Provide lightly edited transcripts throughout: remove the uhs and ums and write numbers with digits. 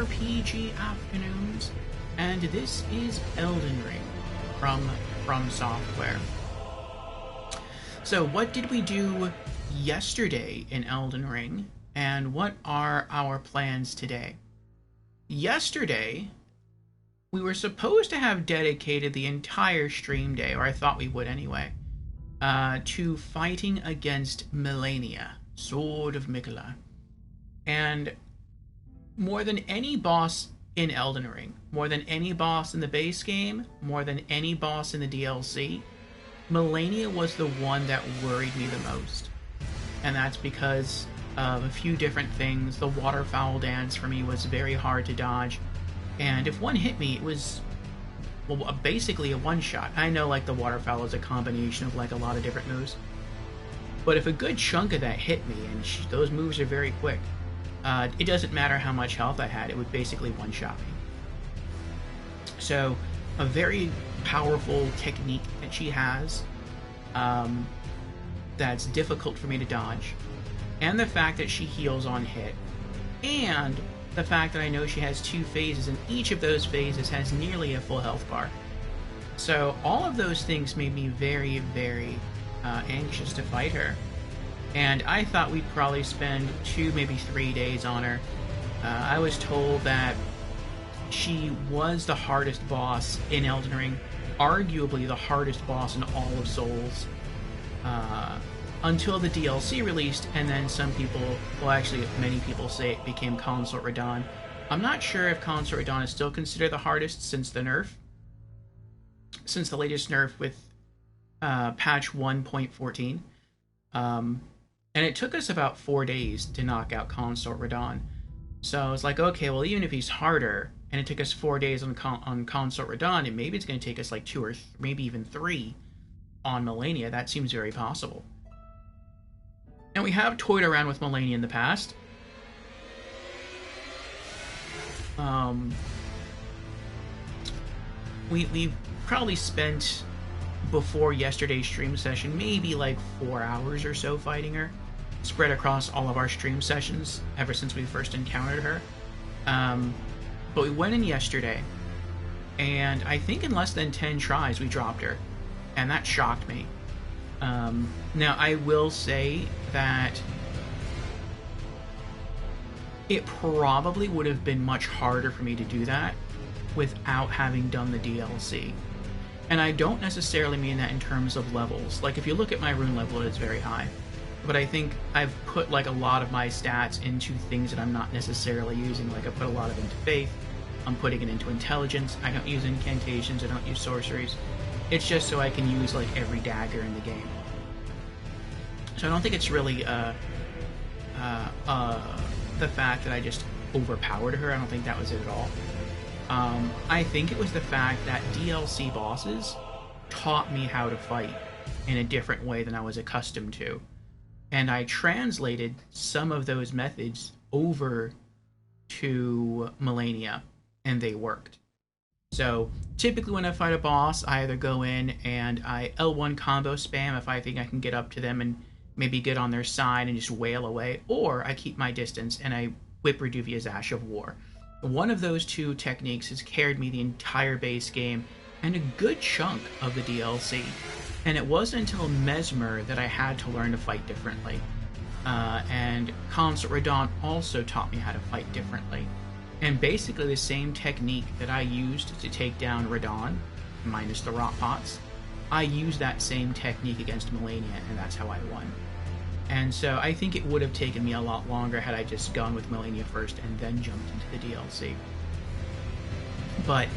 RPG afternoons, and this is Elden Ring from Software. So what did we do yesterday in Elden Ring, and what are our plans today? Yesterday, we were supposed to have dedicated the entire stream day, or I thought we would anyway, to fighting against Melania, Sword of Mikola. And more than any boss in Elden Ring, more than any boss in the base game, more than any boss in the DLC, Melania was the one that worried me the most. And that's because of a few different things. The waterfowl dance for me was very hard to dodge. And if one hit me, it was, well, basically a one-shot. I know, like, the waterfowl is a combination of, like, a lot of different moves. But if a good chunk of that hit me, and those moves are very quick, it doesn't matter how much health I had, it would basically one-shot me. So, a very powerful technique that she has, that's difficult for me to dodge, and the fact that she heals on hit, and the fact that I know she has 2 phases, and each of those phases has nearly a full health bar. So all of those things made me very, very anxious to fight her. And I thought we'd probably spend 2, maybe 3 days on her. I was told that she was the hardest boss in Elden Ring, arguably the hardest boss in all of Souls, until the DLC released, and then some people, well, actually many people say it became Consort Radahn. I'm not sure if Consort Radahn is still considered the hardest since the nerf, since the latest nerf with patch 1.14. And it took us about 4 days to knock out Consort Radahn. So I was like, okay, well, even if he's harder, and it took us 4 days on Consort Radahn, and maybe it's going to take us like 2 or maybe even 3 on Melania, that seems very possible. And we have toyed around with Melania in the past. We've probably spent, before yesterday's stream session, maybe like 4 hours or so fighting her, spread across all of our stream sessions ever since we first encountered her. But we went in yesterday, and I think in less than 10 tries we dropped her, and that shocked me. Now, I will say that it probably would have been much harder for me to do that without having done the DLC. And I don't necessarily mean that in terms of levels. Like, if you look at my rune level, it's very high. But I think I've put, like, a lot of my stats into things that I'm not necessarily using. Like, I put a lot of into faith, I'm putting it into intelligence, I don't use incantations, I don't use sorceries. It's just so I can use, like, every dagger in the game. So I don't think it's really the fact that I just overpowered her. I don't think that was it at all. I think it was the fact that DLC bosses taught me how to fight in a different way than I was accustomed to. And I translated some of those methods over to Melania, and they worked. So typically when I fight a boss, I either go in and I L1 combo spam if I think I can get up to them and maybe get on their side and just wail away, or I keep my distance and I whip Reduvia's Ash of War. One of those 2 techniques has carried me the entire base game and a good chunk of the DLC. And it wasn't until Mesmer that I had to learn to fight differently. And Consort Radahn also taught me how to fight differently. And basically the same technique that I used to take down Radahn, minus the rot pots, I used that same technique against Melania, and that's how I won. And so I think it would have taken me a lot longer had I just gone with Melania first and then jumped into the DLC. But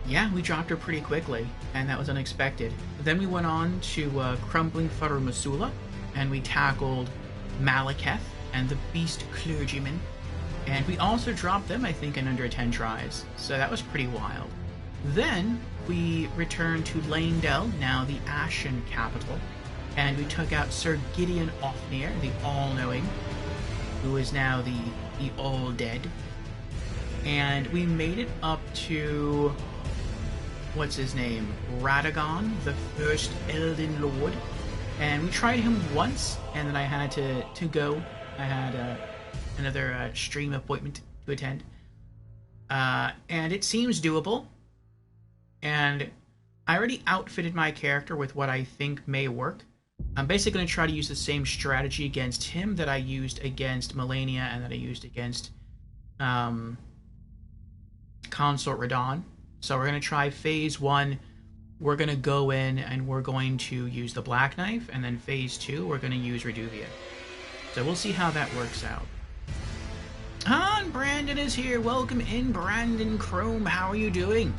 yeah, we dropped her pretty quickly, and that was unexpected. Then we went on to Crumbling Futter Masula, and we tackled Malekith and the Beast Clergyman. And we also dropped them, I think, in under 10 tries. So that was pretty wild. Then we returned to Leyndell, now the Ashen capital, and we took out Sir Gideon Ofnir, the All-Knowing, who is now the All-Dead. And we made it up to, what's his name, Radagon, the first Elden Lord. And we tried him once, and then I had to go. I had another stream appointment to attend. And it seems doable. And I already outfitted my character with what I think may work. I'm basically going to try to use the same strategy against him that I used against Melania and that I used against Consort Radon. So we're going to try phase 1. We're going to go in and we're going to use the Black Knife, and then phase 2 we're going to use Reduvia. So we'll see how that works out. And Brandon is here. Welcome in, Brandon Chrome. How are you doing?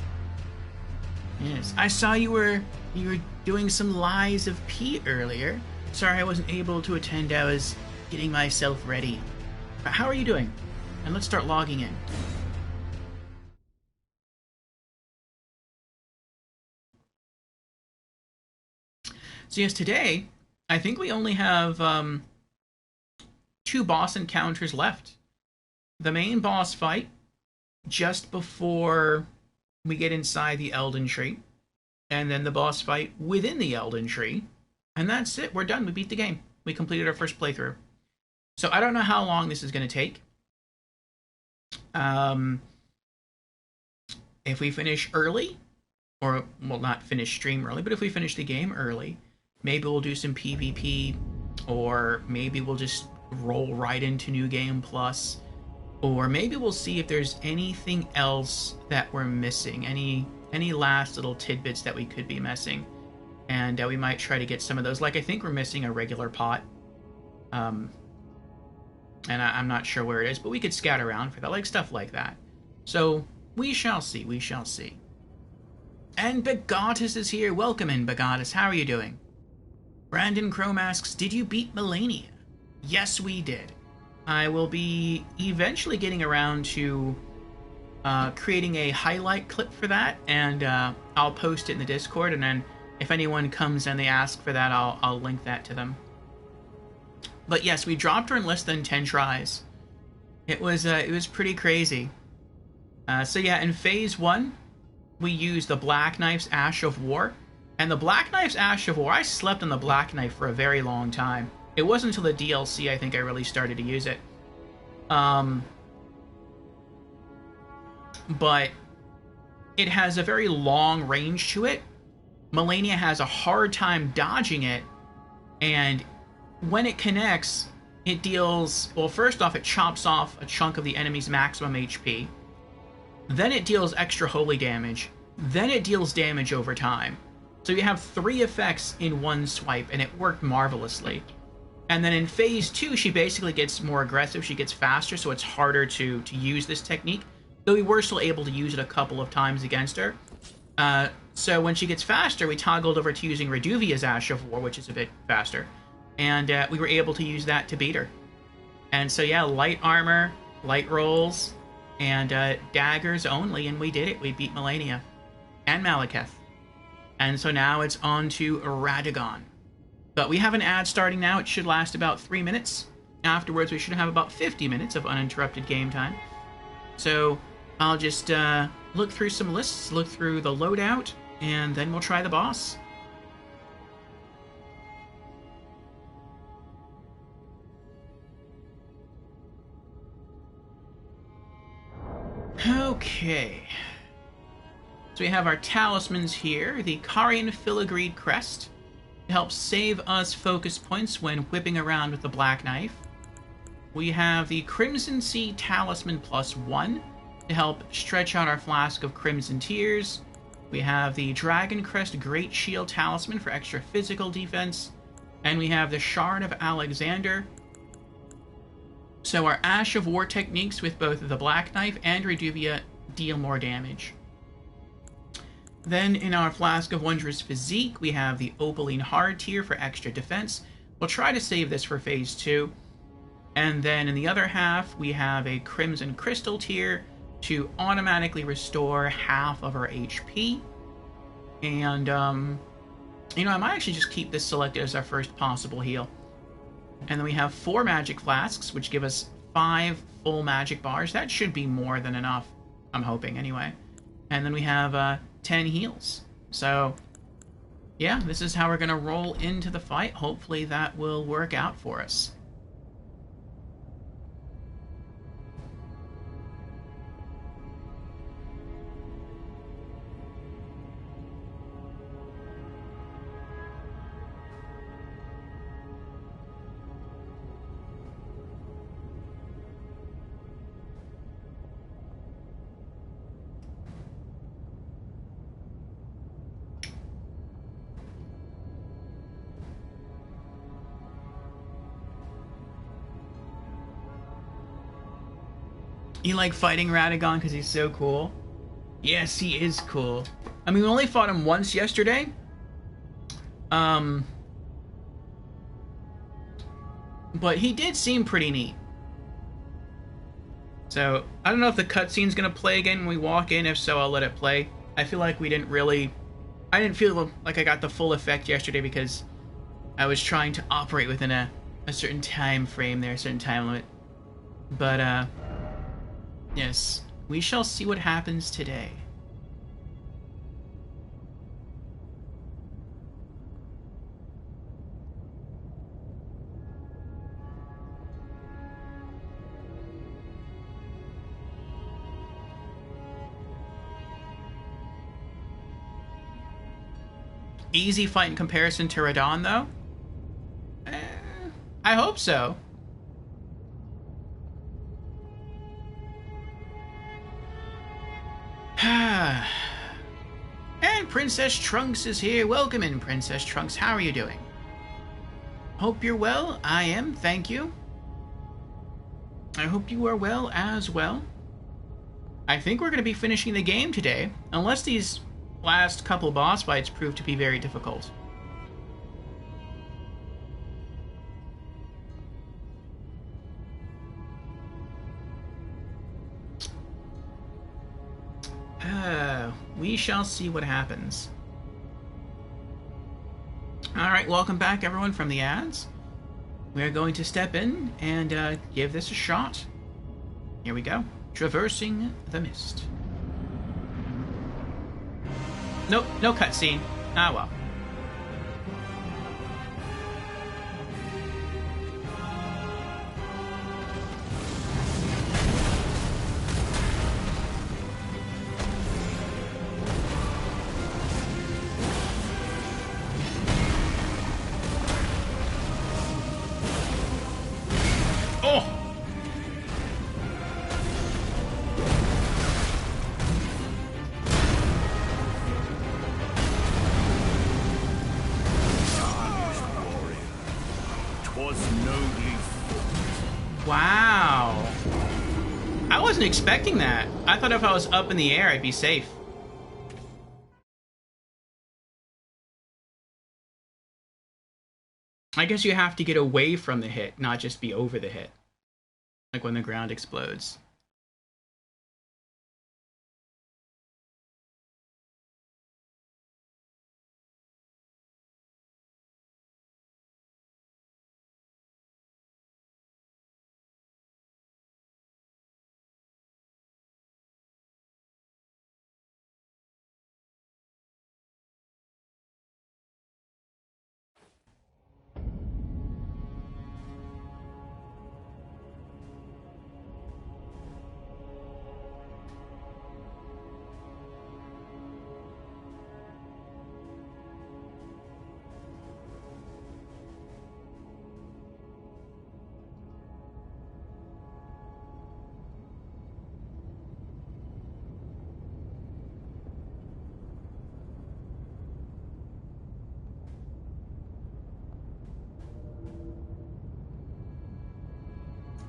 Yes, I saw you were doing some Lies of P earlier. Sorry I wasn't able to attend. I was getting myself ready. But how are you doing? And let's start logging in. So yes, today I think we only have 2 boss encounters left. The main boss fight just before we get inside the Elden Tree, and then the boss fight within the Elden Tree, and that's it. We're done. We beat the game. We completed our first playthrough. So I don't know how long this is going to take. If we finish early, or, well, not finish stream early, but if we finish the game early, maybe we'll do some PvP, or maybe we'll just roll right into New Game Plus, or maybe we'll see if there's anything else that we're missing, any last little tidbits that we could be missing, and we might try to get some of those. Like, I think we're missing a regular pot, and I'm not sure where it is, but we could scout around for that, like stuff like that. So we shall see, we shall see. And Begatus is here. Welcome in, Begatus. How are you doing? Brandon Chrome asks, did you beat Melania? Yes, we did. I will be eventually getting around to creating a highlight clip for that, and I'll post it in the Discord, and then if anyone comes and they ask for that, I'll link that to them. But yes, we dropped her in less than 10 tries. It was pretty crazy. So yeah, in phase 1, we used the Black Knife's Ash of War. And the Black Knife's Ash of War, I slept on the Black Knife for a very long time. It wasn't until the DLC I think I really started to use it. But it has a very long range to it. Melania has a hard time dodging it, and when it connects, it deals... Well, first off, it chops off a chunk of the enemy's maximum HP. Then it deals extra holy damage. Then it deals damage over time. So you have 3 effects in one swipe, and it worked marvelously. And then in phase 2, she basically gets more aggressive. She gets faster, so it's harder to use this technique. Though we were still able to use it a couple of times against her. So when she gets faster, we toggled over to using Reduvia's Ash of War, which is a bit faster. And we were able to use that to beat her. And so yeah, light armor, light rolls, and daggers only, and we did it. We beat Melania. And Malekith. And so now it's on to Radagon. But we have an ad starting now. It should last about 3 minutes. Afterwards, we should have about 50 minutes of uninterrupted game time. So I'll just look through some lists, look through the loadout, and then we'll try the boss. Okay. So we have our talismans here. The Carian Filigreed Crest to help save us focus points when whipping around with the Black Knife. We have the Crimson Sea Talisman +1 to help stretch out our Flask of Crimson Tears. We have the Dragon Crest Great Shield Talisman for extra physical defense. And we have the Shard of Alexander. So our Ash of War techniques with both the Black Knife and Reduvia deal more damage. Then in our Flask of Wondrous Physique, we have the Opaline Hard tier for extra defense. We'll try to save this for phase 2. And then in the other half, we have a Crimson Crystal tier to automatically restore half of our HP. And, you know, I might actually just keep this selected as our first possible heal. And then we have 4 Magic Flasks, which give us 5 full Magic Bars. That should be more than enough, I'm hoping, anyway. And then we have 10 heals. So, yeah, this is how we're going to roll into the fight. Hopefully that will work out for us. You like fighting Radagon because he's so cool? Yes, he is cool. I mean, we only fought him once yesterday. But he did seem pretty neat. So, I don't know if the cutscene's gonna play again when we walk in. If so, I'll let it play. I feel like we didn't really... I didn't feel like I got the full effect yesterday because I was trying to operate within a certain time frame there, a certain time limit. But, yes. We shall see what happens today. Easy fight in comparison to Radon, though? I hope so. And Princess Trunks is here. Welcome in, Princess Trunks. How are you doing? Hope you're well. I am, thank you. I hope you are well as well. I think we're going to be finishing the game today, unless these last couple boss fights prove to be very difficult. We shall see what happens. Alright, welcome back everyone from the ads. We are going to step in and give this a shot. Here we go. Traversing the Mist. Nope, no cutscene. Ah well. Wow. I wasn't expecting that. I thought if I was up in the air, I'd be safe. I guess you have to get away from the hit, not just be over the hit. Like when the ground explodes.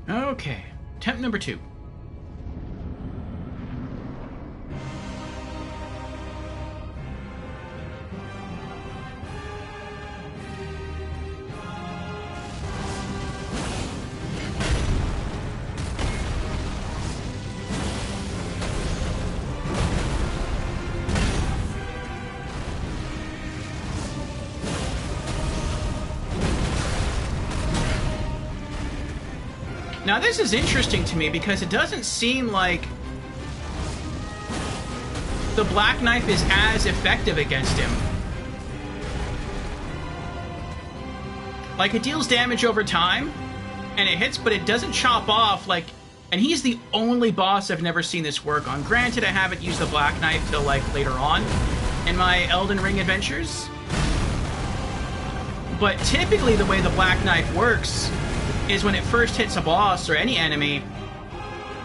Okay, attempt number 2. Now this is interesting to me because it doesn't seem like the Black Knife is as effective against him. Like, it deals damage over time, and it hits, but it doesn't chop off, like... And he's the only boss I've never seen this work on. Granted, I haven't used the Black Knife till, like, later on in my Elden Ring adventures. But typically the way the Black Knife works is when it first hits a boss or any enemy,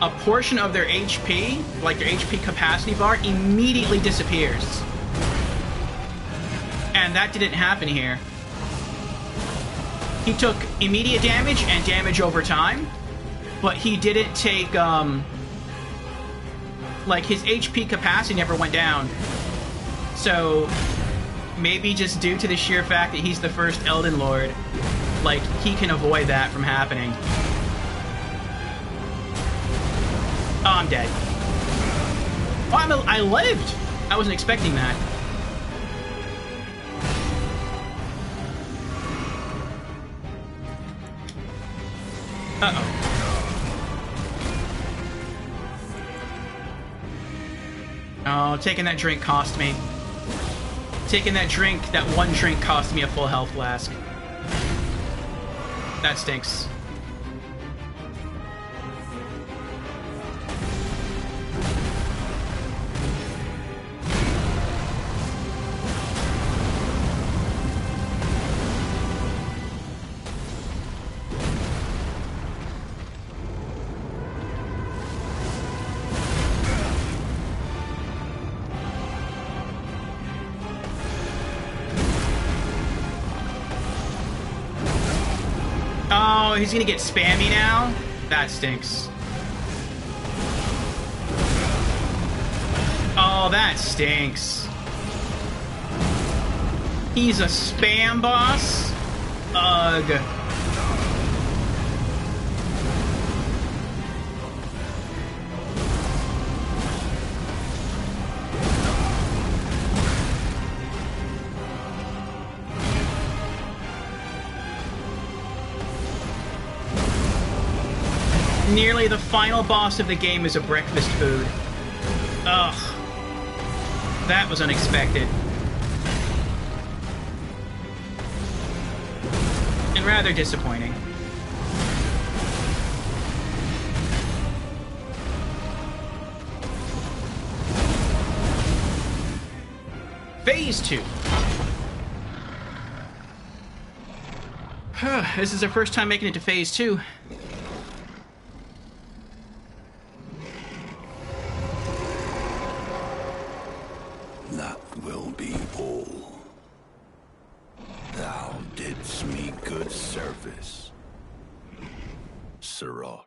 a portion of their HP, like their HP capacity bar, immediately disappears. And that didn't happen here. He took immediate damage and damage over time, but he didn't take Like, his HP capacity never went down. So, maybe just due to the sheer fact that he's the first Elden Lord, like, he can avoid that from happening. Oh, I'm dead. Oh, I lived! I wasn't expecting that. Uh-oh. Oh, taking that drink cost me. Taking that drink, that one drink cost me a full health flask. That stinks. Oh, he's gonna get spammy now? That stinks. Oh, that stinks. He's a spam boss? Ugh. Nearly the final boss of the game is a breakfast food. Ugh. That was unexpected. And rather disappointing. Phase 2. This is our first time making it to Phase 2. That will be all. Thou didst me good service, Siraj.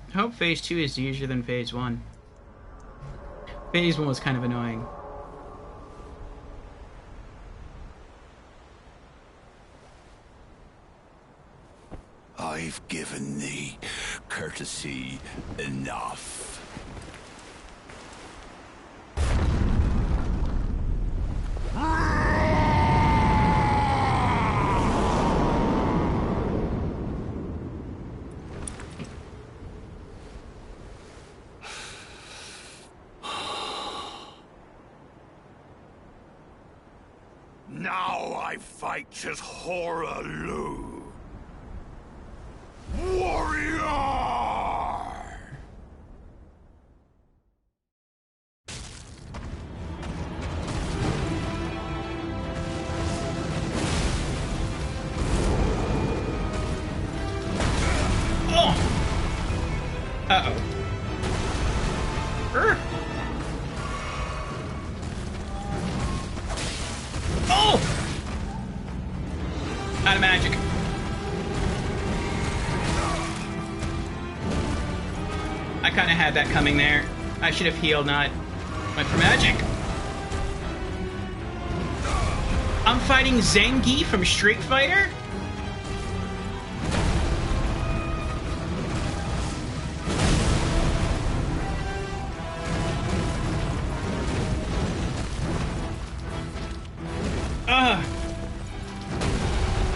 I hope Phase 2 is easier than Phase 1. Phase 1 was kind of annoying. I've given thee courtesy enough. Now I fight as Horalu. Warrior! Oh! Uh-oh. Oh! Out of magic. I kind of had that coming there. I should have healed, not went for magic. I'm fighting Zengi from Street Fighter?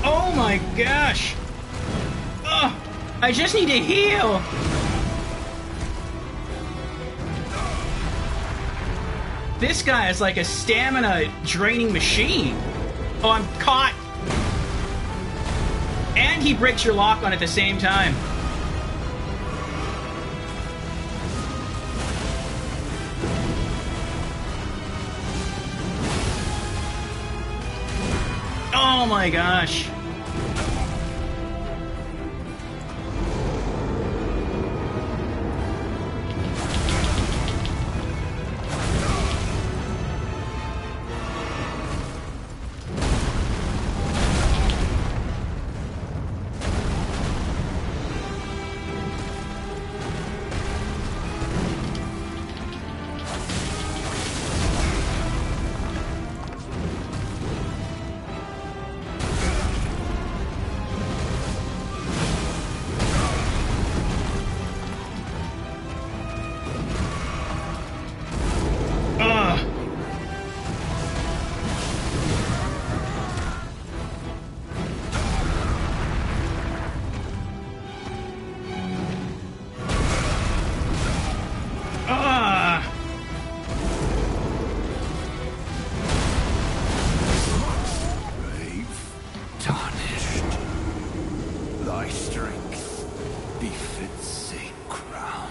Oh my gosh! I just need to heal! This guy is like a stamina draining machine. Oh, I'm caught! And he breaks your lock on at the same time. Oh my gosh. strength befits a crown.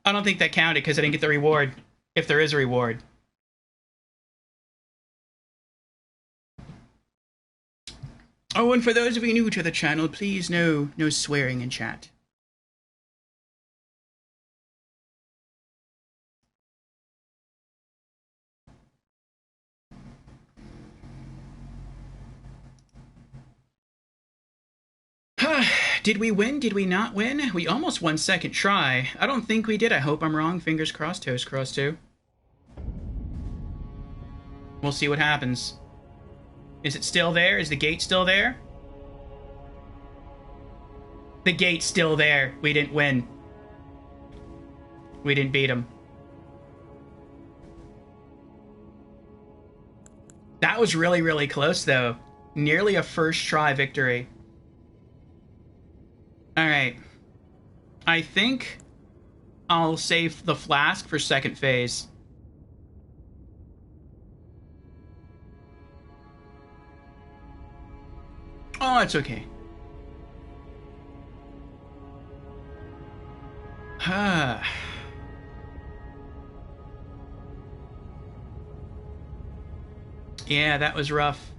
I don't think that counted because I didn't get the reward. If there is a reward. Oh, and for those of you new to the channel, please no swearing in chat. Did we win? Did we not win? We almost won second try. I don't think we did. I hope I'm wrong. Fingers crossed, toes crossed too. We'll see what happens. Is it still there? Is the gate still there? The gate's still there. We didn't win. We didn't beat him. That was really, really close, though. Nearly a first try victory. Alright. I think I'll save the flask for second phase. Oh, it's okay. Yeah, that was rough.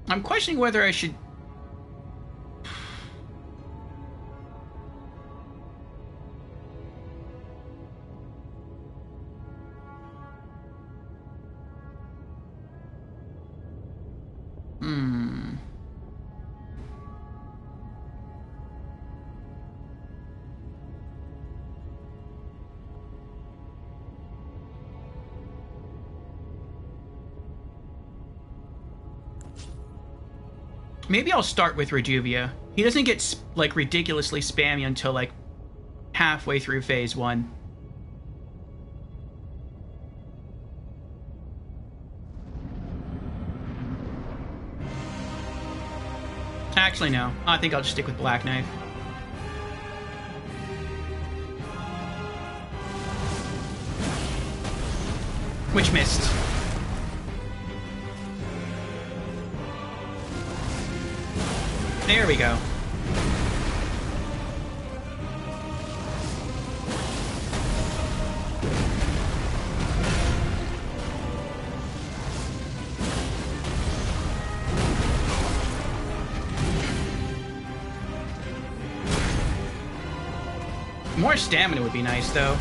I'm questioning whether I should... Maybe I'll start with Reduvia. He doesn't get, like, ridiculously spammy until, like, halfway through phase 1. Actually, no. I think I'll just stick with Black Knife. Which missed. There we go. More stamina would be nice, though.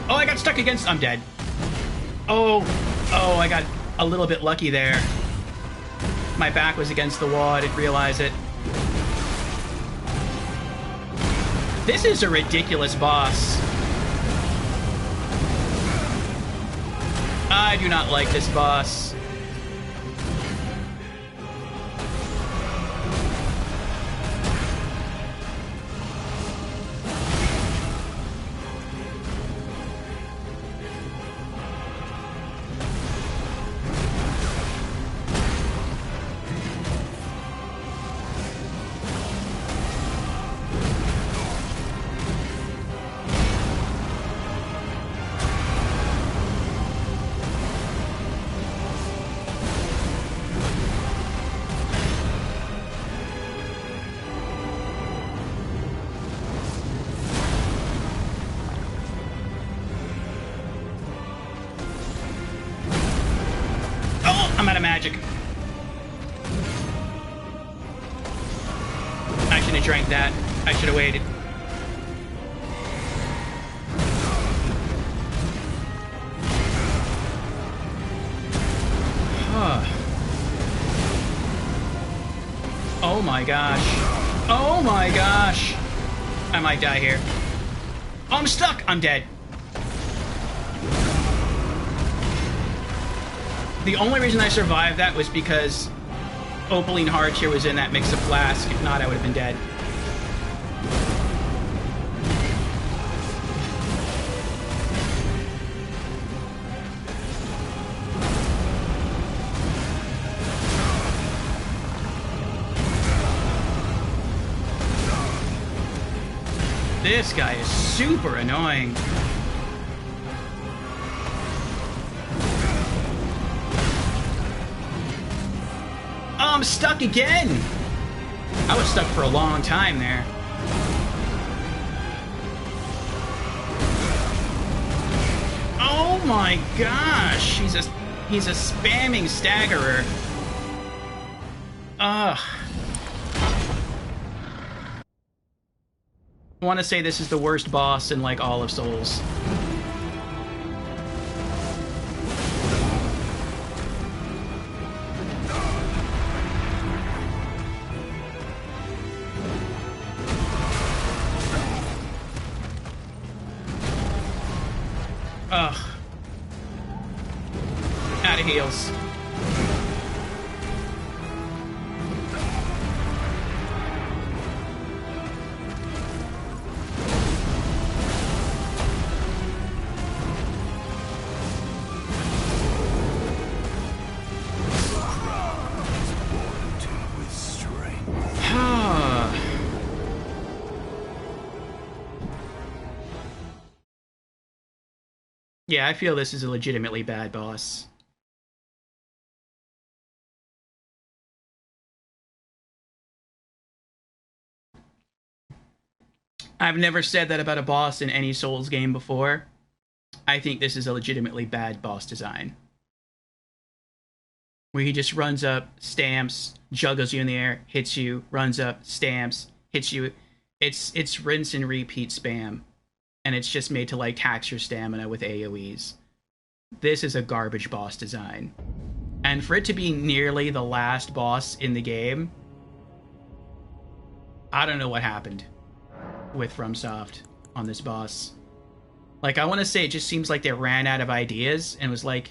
Oh, I got stuck against... I'm dead. Oh, I got a little bit lucky there. My back was against the wall. I didn't realize it. This is a ridiculous boss. I do not like this boss. I'm out of magic. I should have drank that. I should have waited. Oh my gosh. Oh my gosh. I might die here. Oh, I'm stuck. I'm dead. The only reason I survived that was because Opaline Heart here was in that mix of flask. If not, I would have been dead. This guy is super annoying. Oh, I'm stuck again! I was stuck for a long time there. Oh my gosh! He's a spamming staggerer. Ugh. I want to say this is the worst boss in, like, all of Souls. Ugh. Out of heals. Yeah, I feel this is a legitimately bad boss. I've never said that about a boss in any Souls game before. I think this is a legitimately bad boss design. Where he just runs up, stamps, juggles you in the air, hits you, runs up, stamps, hits you. It's rinse and repeat spam. And it's just made to, like, tax your stamina with AoEs. This is a garbage boss design. And for it to be nearly the last boss in the game, I don't know what happened with FromSoft on this boss. Like, I want to say it just seems like they ran out of ideas and was like,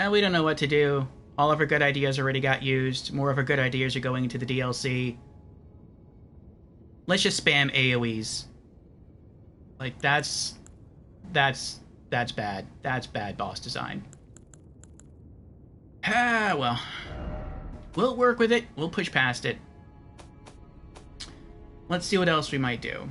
we don't know what to do. All of our good ideas already got used. More of our good ideas are going into the DLC. Let's just spam AoEs. Like, that's bad. That's bad boss design. Ah, well. We'll work with it. We'll push past it. Let's see what else we might do.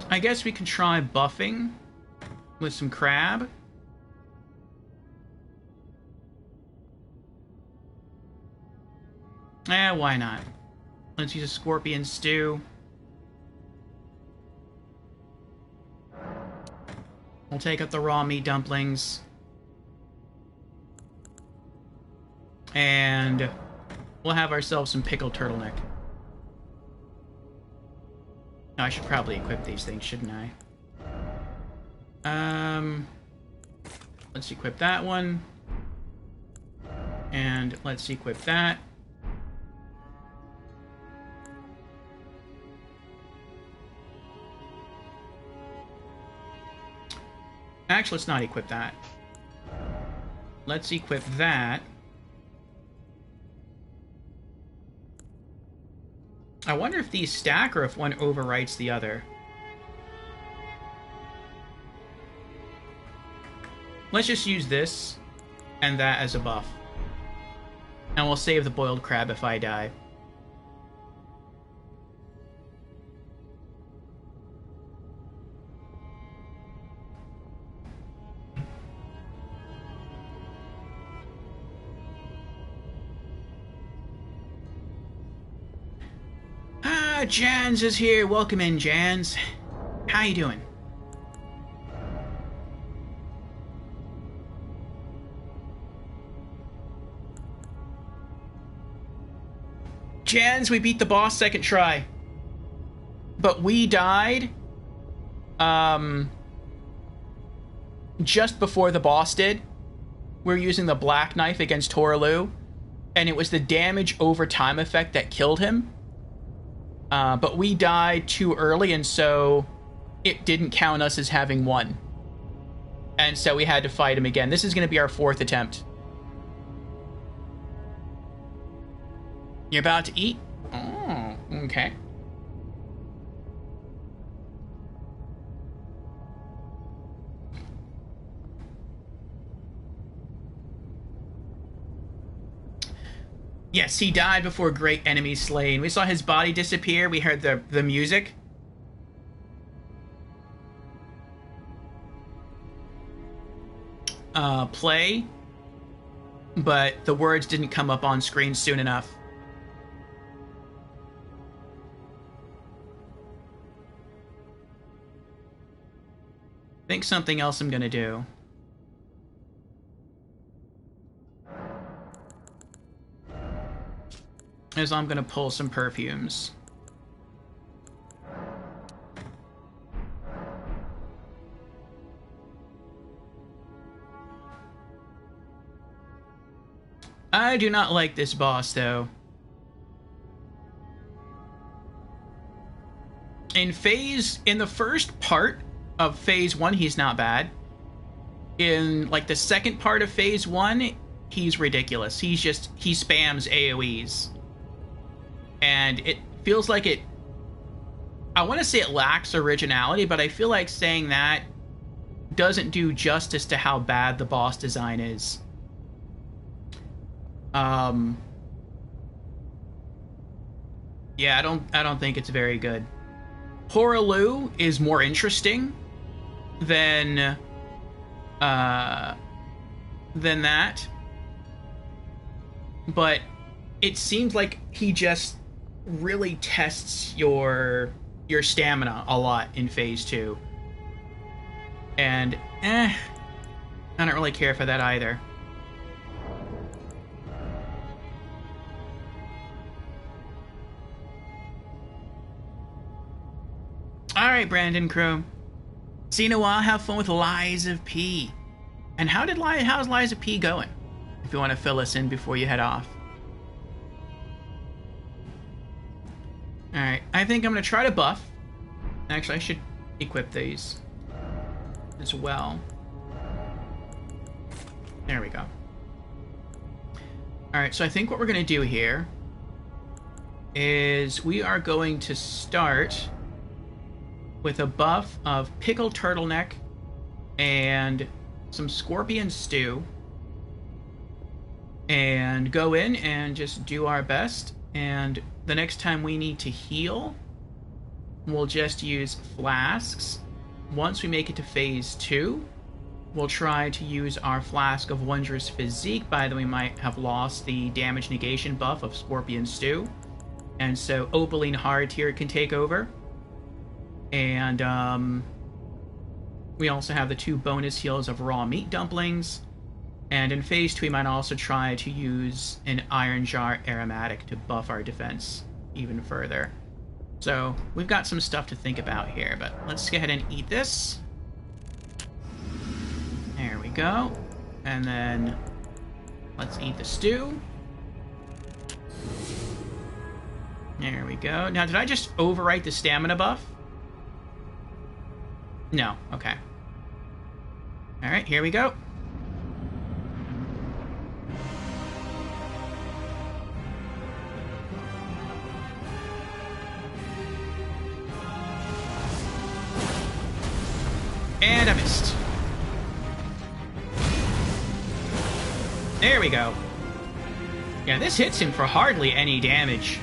I guess we can try buffing with some crab. Why not? Let's use a scorpion stew. We'll take up the raw meat dumplings. And we'll have ourselves some pickled turtleneck. No, I should probably equip these things, shouldn't I? Let's equip that one. And let's equip that. Actually, let's not equip that. Let's equip that. I wonder if these stack or if one overwrites the other. Let's just use this and that as a buff. And we'll save the boiled crab if I die. Jans is here. Welcome in, Jans. How you doing? Jans, we beat the boss second try. But we died just before the boss did. We were using the black knife against Toralu, and it was the damage over time effect that killed him. But we died too early, and so it didn't count us as having won. And so we had to fight him again. This is going to be our 4th attempt. You're about to eat? Oh, okay. Yes, he died before great enemies slain. We saw his body disappear. We heard the music. Play. But the words didn't come up on screen soon enough. Think something else I'm gonna do. Is I'm gonna pull some perfumes. I do not like this boss, though. In the first part of phase 1, he's not bad. In, like, the second part of phase 1, he's ridiculous. He spams AoEs. And it feels like I want to say it lacks originality, but I feel like saying that doesn't do justice to how bad the boss design is. Yeah, I don't think it's very good. Horalu is more interesting than that. But it seems like he just really tests your stamina a lot in phase 2. And I don't really care for that either. Alright, Brandon Crew. See you in a while. Have fun with Lies of P. And how's Lies of P going? If you want to fill us in before you head off. Alright, I think I'm going to try to buff. Actually, I should equip these as well. There we go. Alright, so I think what we're going to do here is we are going to start with a buff of pickled turtleneck and some scorpion stew, and go in and just do our best. And the next time we need to heal, we'll just use flasks. Once we make it to phase 2, we'll try to use our flask of Wondrous Physique. By the way, we might have lost the damage negation buff of Scorpion Stew, and so Opaline Hardtear can take over. And we also have the 2 bonus heals of Raw Meat Dumplings. And in phase 2, we might also try to use an Iron Jar Aromatic to buff our defense even further. So we've got some stuff to think about here, but let's go ahead and eat this. There we go. And then let's eat the stew. There we go. Now, did I just overwrite the stamina buff? No. Okay. Alright, here we go. And I missed. There we go. Yeah, this hits him for hardly any damage.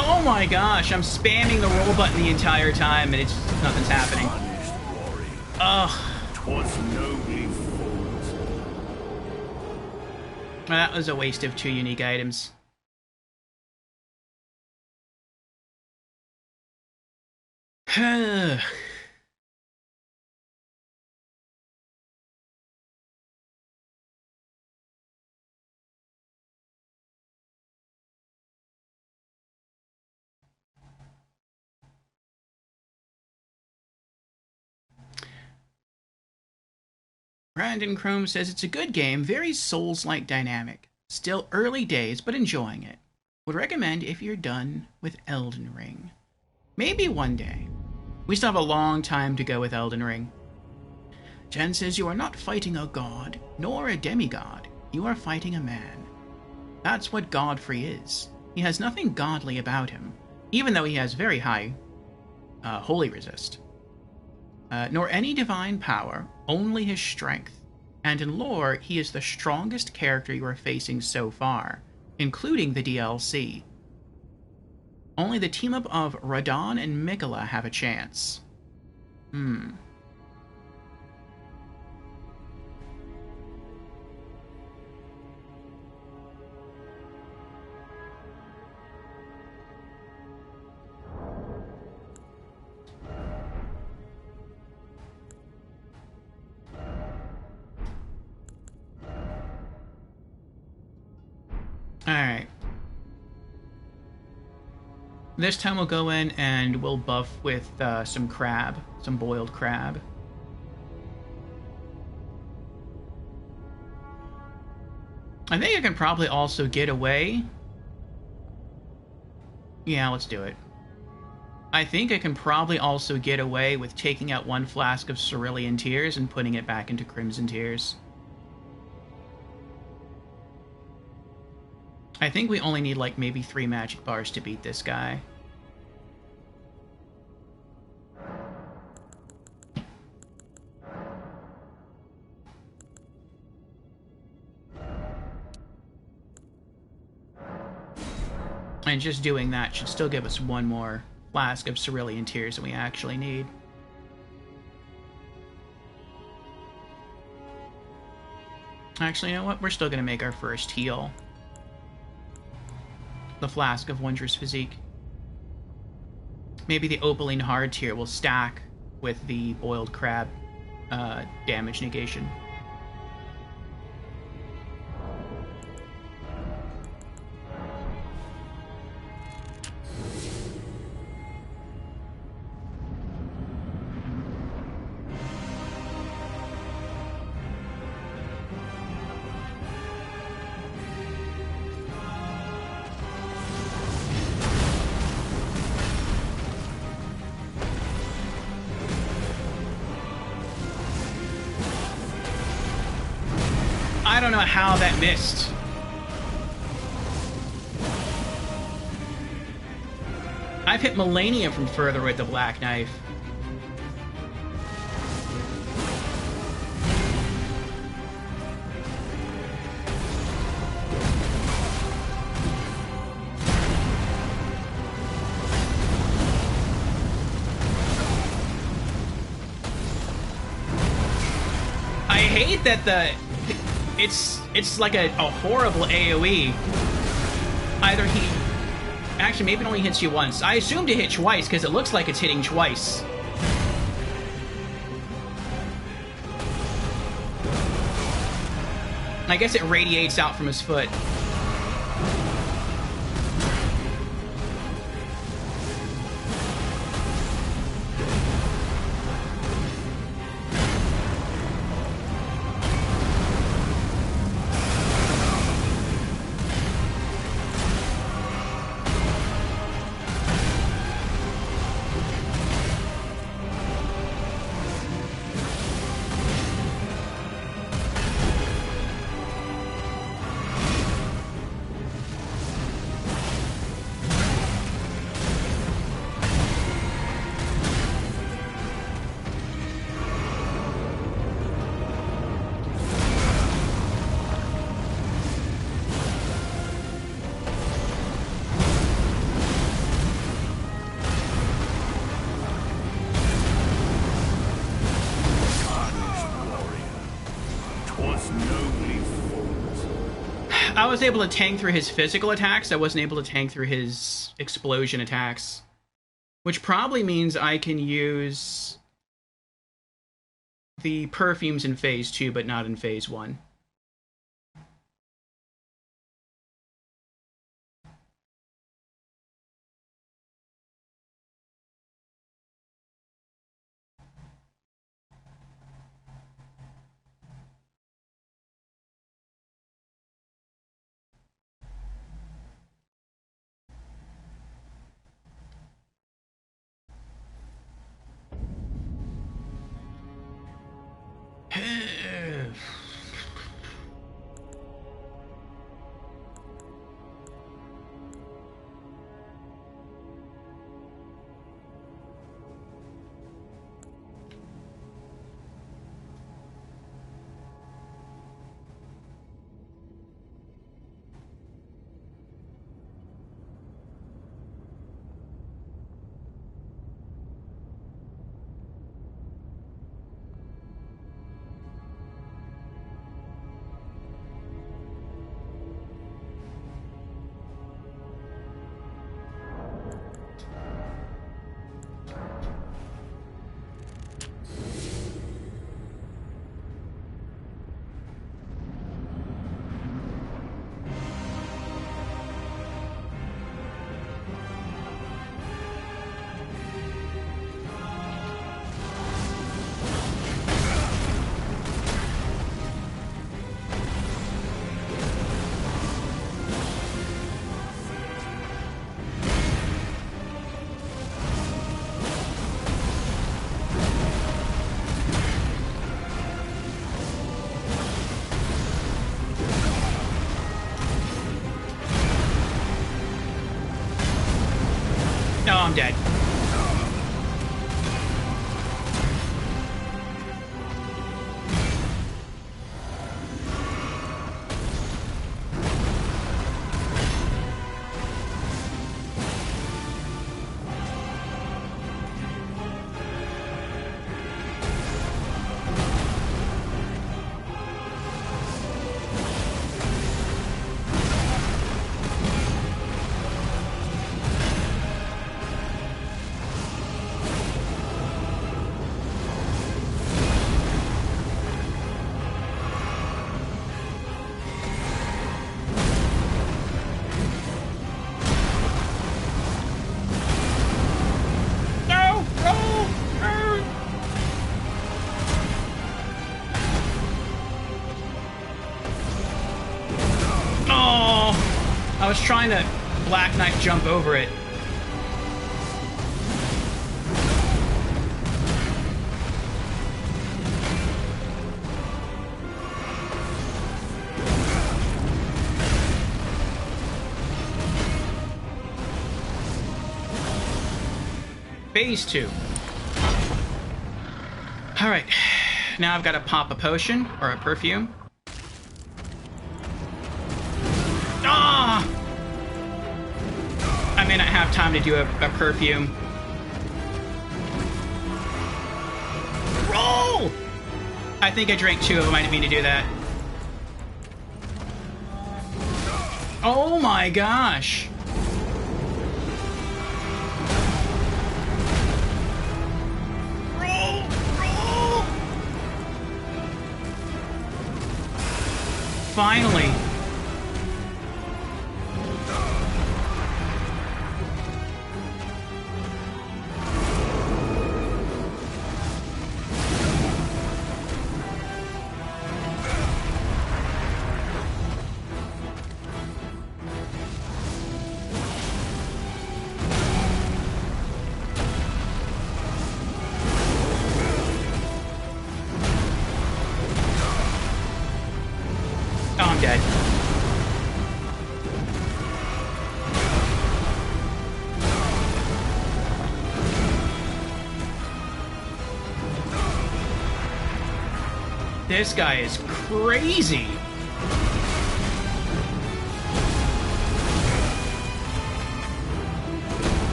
Oh my gosh, I'm spamming the roll button the entire time and nothing's happening. Ugh. That was a waste of 2 unique items. Brandon Chrome says it's a good game, very Souls-like dynamic. Still early days, but enjoying it. Would recommend if you're done with Elden Ring. Maybe one day. We still have a long time to go with Elden Ring. Jen says you are not fighting a god, nor a demigod. You are fighting a man. That's what Godfrey is. He has nothing godly about him, even though he has very high holy resist. Nor any divine power, only his strength. And in lore, he is the strongest character you are facing so far, including the DLC. Only the team-up of Radon and Mikola have a chance. Alright. This time we'll go in and we'll buff with some crab. Some boiled crab. I think I can probably also get away. Yeah, let's do it. I think I can probably also get away with taking out one flask of Cerulean Tears and putting it back into Crimson Tears. I think we only need like maybe 3 magic bars to beat this guy. And just doing that should still give us one more flask of Cerulean Tears than we actually need. Actually, you know what? We're still going to make our first heal. The Flask of Wondrous Physique. Maybe the Opaline Hard tier will stack with the Boiled Crab damage negation. I don't know how that missed. I've hit Melania from further with the Black Knife. I hate that it's like a horrible AoE. Either he... Actually, maybe it only hits you once. I assumed it hit twice, because it looks like it's hitting twice. I guess it radiates out from his foot. I was able to tank through his physical attacks. I wasn't able to tank through his explosion attacks. Which probably means I can use the perfumes in Phase 2, but not in Phase 1. I'm dead. I was trying to Black Knight jump over it. Phase 2. Alright. Now I've got to pop a potion, or a perfume. Ah! I may not have time to do a perfume. Roll! I think I drank 2 of them. I didn't mean to do that. Oh my gosh! Roll! Roll! Finally! Oh, I'm dead. This guy is crazy.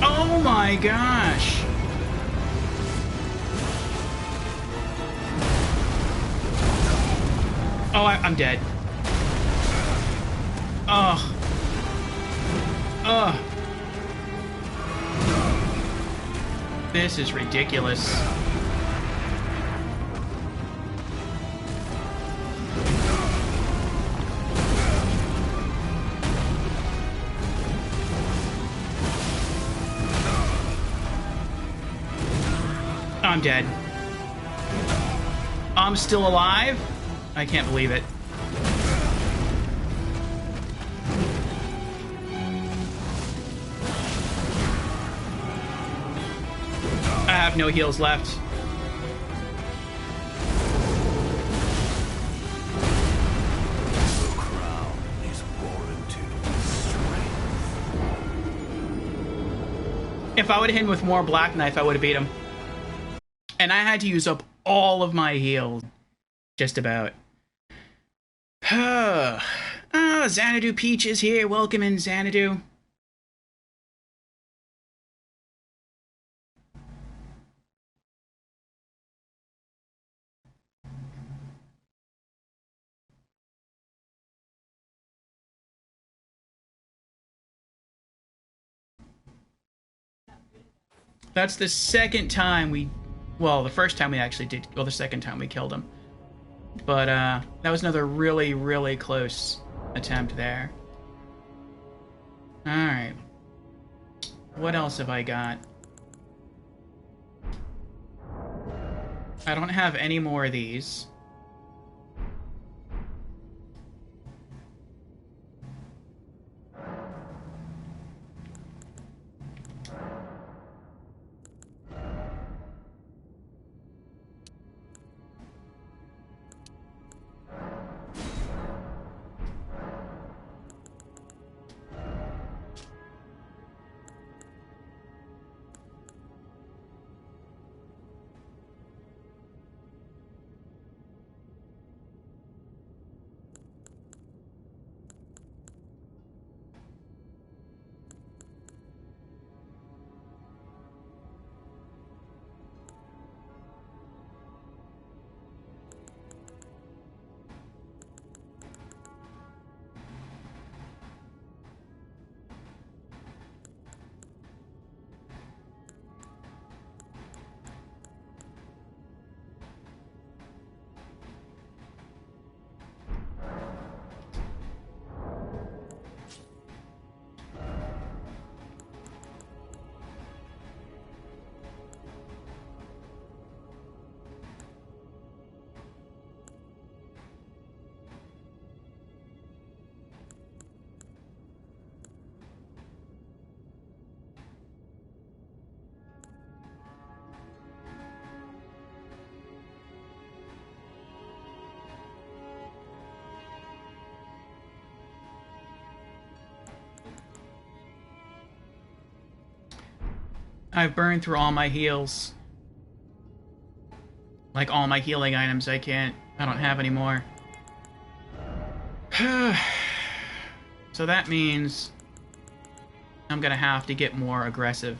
Oh my gosh. Oh, I'm dead. Ugh. Ugh. This is ridiculous. I'm dead. I'm still alive? I can't believe it. I have no heals left. The crown is warranted strength. If I would have hit him with more Black Knife, I would have beat him. And I had to use up all of my heals. Just about. Xanadu Peach is here. Welcome in, Xanadu. That's the second time we... Well, the first time we actually did... Well, the second time we killed him. But, that was another really, really close attempt there. Alright. What else have I got? I don't have any more of these. I've burned through all my heals. Like, all my healing items I don't have anymore. So that means I'm gonna have to get more aggressive.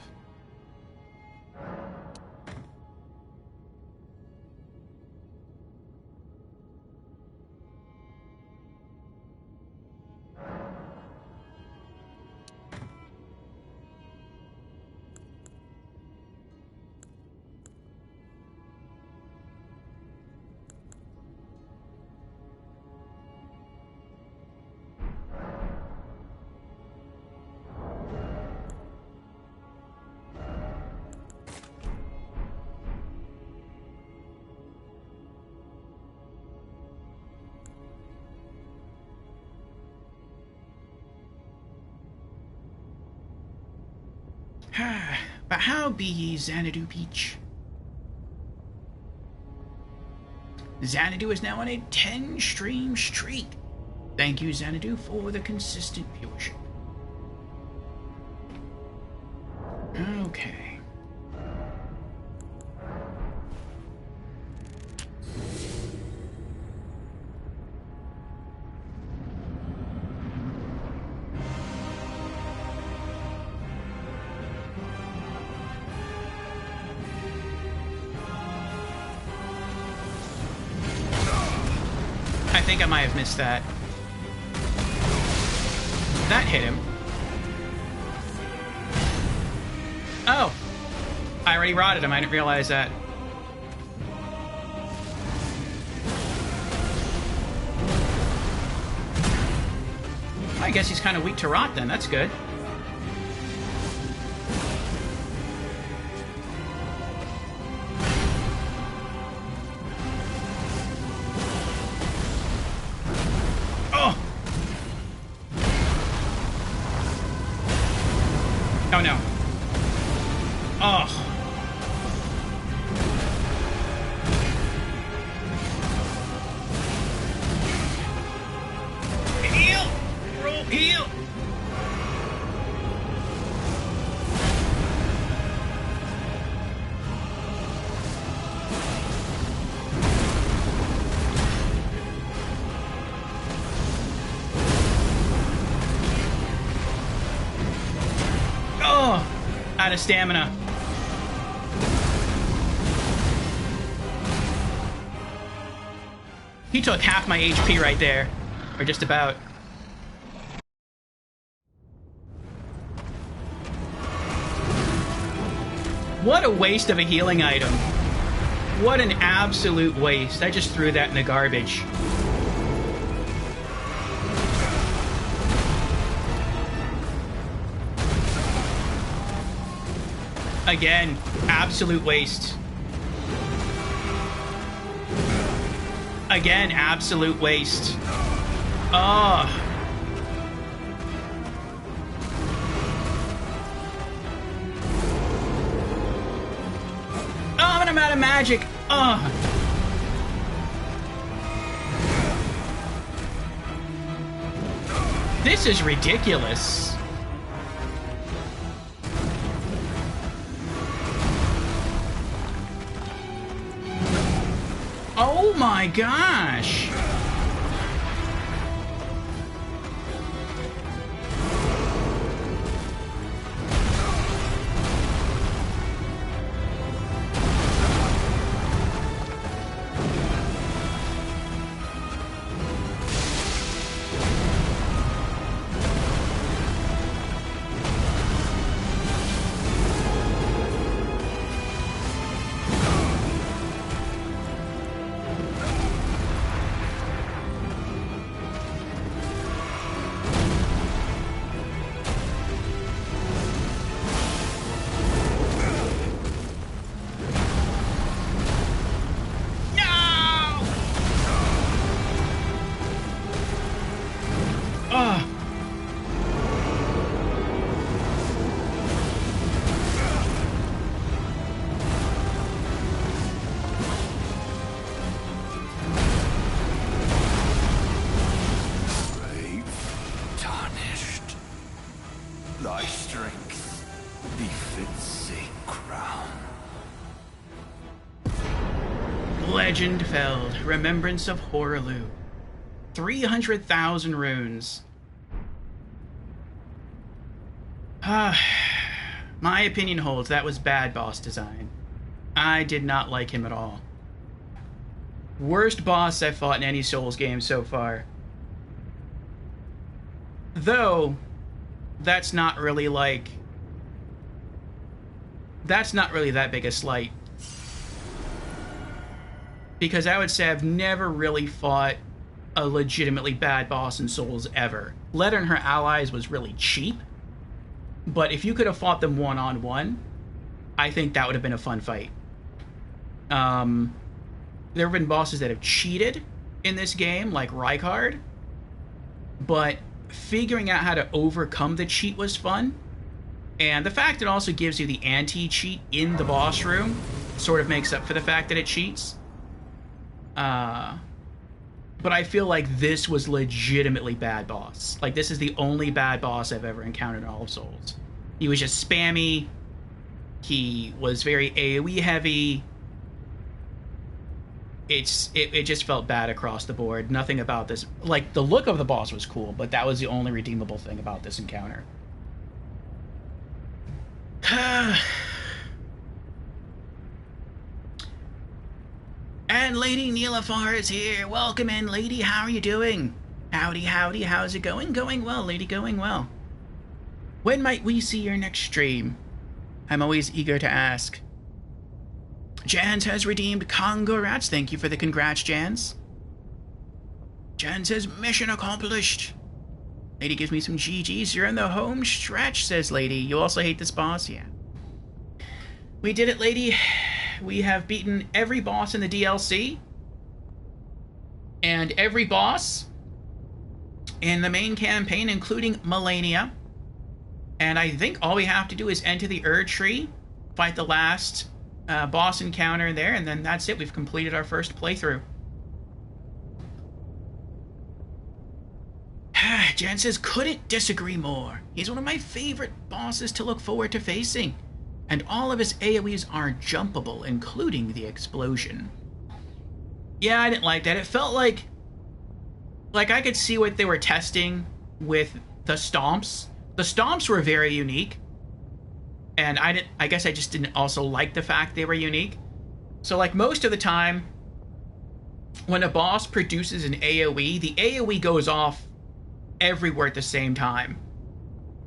But how be ye, Xanadu Peach? Xanadu is now on a 10-stream streak. Thank you, Xanadu, for the consistent viewership. Okay. I think I might have missed that. That hit him. Oh! I already rotted him, I didn't realize that. I guess he's kind of weak to rot then, that's good. Oh no. Oh. Heal! Bro, heal! Out of stamina. He took half my HP right there. Or just about. What a waste of a healing item. What an absolute waste. I just threw that in the garbage. Again, absolute waste. Again, absolute waste. Oh. Oh, and I'm out of magic. Oh. This is ridiculous. Oh my gosh! Legend Felled, Remembrance of Horaloo. 300,000 runes. My opinion holds, that was bad boss design. I did not like him at all. Worst boss I've fought in any Souls game so far. Though, that's not really that big a slight. Because I would say I've never really fought a legitimately bad boss in Souls ever. Leda and her allies was really cheap, but if you could have fought them one-on-one, I think that would have been a fun fight. There have been bosses that have cheated in this game, like Rykard, but figuring out how to overcome the cheat was fun. And the fact it also gives you the anti-cheat in the boss room sort of makes up for the fact that it cheats. But I feel like this was legitimately bad boss. Like, this is the only bad boss I've ever encountered in all of Souls. He was just spammy. He was very AoE heavy. It just felt bad across the board. Nothing about this... Like, the look of the boss was cool, but that was the only redeemable thing about this encounter. And Lady Neelafar is here. Welcome in, lady. How are you doing? Howdy, howdy. How's it going? Going well, lady. Going well. When might we see your next stream? I'm always eager to ask. Jans has redeemed congrats. Thank you for the congrats, Jans. Jans says, mission accomplished. Lady gives me some GGs. You're in the home stretch, says Lady. You also hate this boss? Yeah. We did it, lady. We have beaten every boss in the DLC. And every boss in the main campaign, including Melania. And I think all we have to do is enter the Erd Tree, fight the last boss encounter there, and then that's it. We've completed our first playthrough. Jan says, couldn't disagree more. He's one of my favorite bosses to look forward to facing. And all of his AoEs are jumpable, including the explosion. Yeah, I didn't like that. It felt like I could see what they were testing with the stomps. The stomps were very unique. And I guess I just didn't also like the fact they were unique. So, like, most of the time, when a boss produces an AoE, the AoE goes off everywhere at the same time.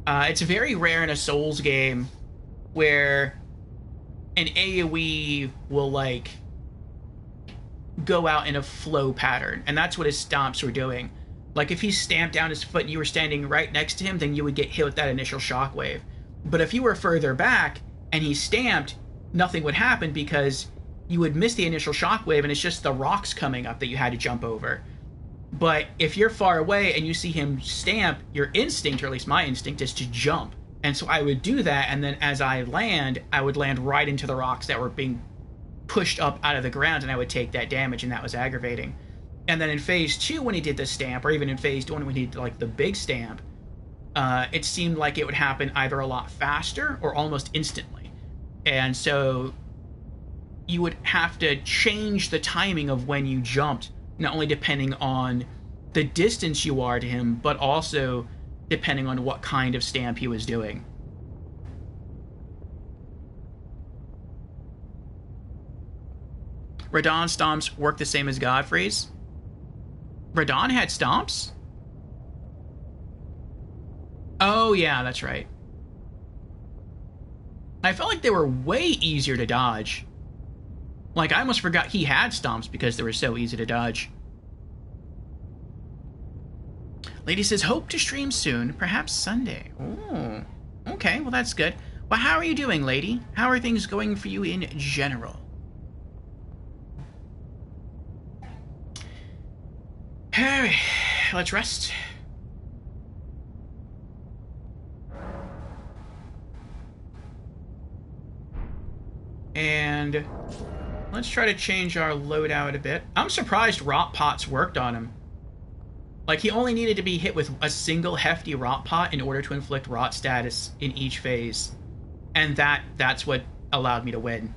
It's very rare in a Souls game where an AoE will, like, go out in a flow pattern. And that's what his stomps were doing. Like, if he stamped down his foot and you were standing right next to him, then you would get hit with that initial shockwave. But if you were further back and he stamped, nothing would happen because you would miss the initial shockwave and it's just the rocks coming up that you had to jump over. But if you're far away and you see him stamp, your instinct, or at least my instinct, is to jump. And so I would do that, and then as I would land right into the rocks that were being pushed up out of the ground, and I would take that damage, and that was aggravating. And then in Phase 2, when he did the stamp, or even in Phase 1 when he did, like, the big stamp, it seemed like it would happen either a lot faster or almost instantly. And so you would have to change the timing of when you jumped, not only depending on the distance you are to him, but also depending on what kind of stamp he was doing. Radon's stomps work the same as Godfrey's. Radon had stomps? Oh, yeah, that's right. I felt like they were way easier to dodge. Like, I almost forgot he had stomps because they were so easy to dodge. Lady says, hope to stream soon, perhaps Sunday. Ooh, okay, well, that's good. Well, how are you doing, lady? How are things going for you in general? Hey, let's rest. And let's try to change our loadout a bit. I'm surprised rot pots worked on him. Like, he only needed to be hit with a single hefty rot pot in order to inflict rot status in each phase. And that's what allowed me to win.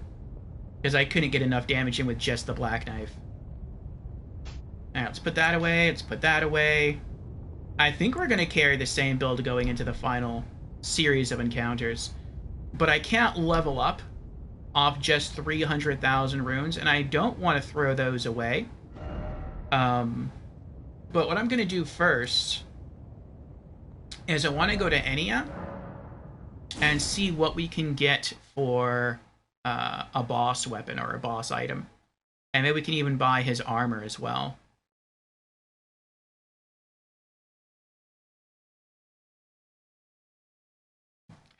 because I couldn't get enough damage in with just the Black Knife. Alright, let's put that away. Let's put that away. I think we're going to carry the same build going into the final series of encounters. But I can't level up off just 300,000 runes, and I don't want to throw those away. But what I'm going to do first is I want to go to Enya and see what we can get for a boss weapon or a boss item. And maybe we can even buy his armor as well.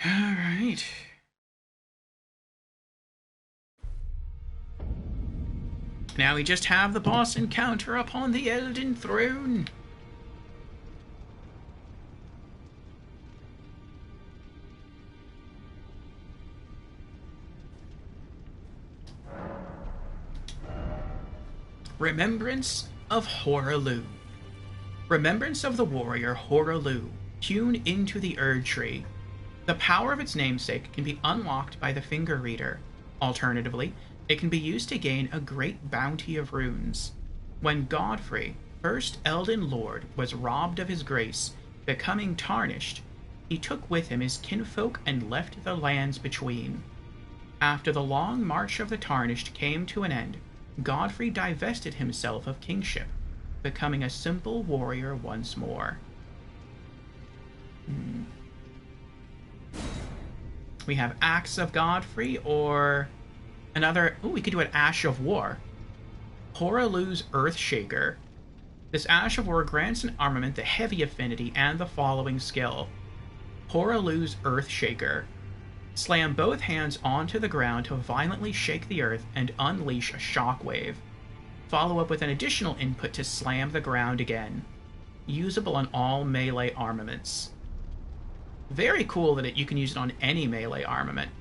Alright. Now we just have the boss encounter upon the Elden Throne. Remembrance of Hoaraloo. Remembrance of the warrior Hoaraloo, hewn into the Erd Tree. The power of its namesake can be unlocked by the Finger Reader. Alternatively, it can be used to gain a great bounty of runes. When Godfrey, first Elden Lord, was robbed of his grace, becoming tarnished, he took with him his kinfolk and left the lands between. After the long march of the Tarnished came to an end, Godfrey divested himself of kingship, becoming a simple warrior once more. We have Axe of Godfrey, or another... Ooh, we could do an Ash of War. Hoaraloo's Earthshaker. This Ash of War grants an armament the heavy affinity and the following skill. Hoaraloo's Earthshaker. Slam both hands onto the ground to violently shake the earth and unleash a shockwave. Follow up with an additional input to slam the ground again. Usable on all melee armaments. Very cool that you can use it on any melee armament.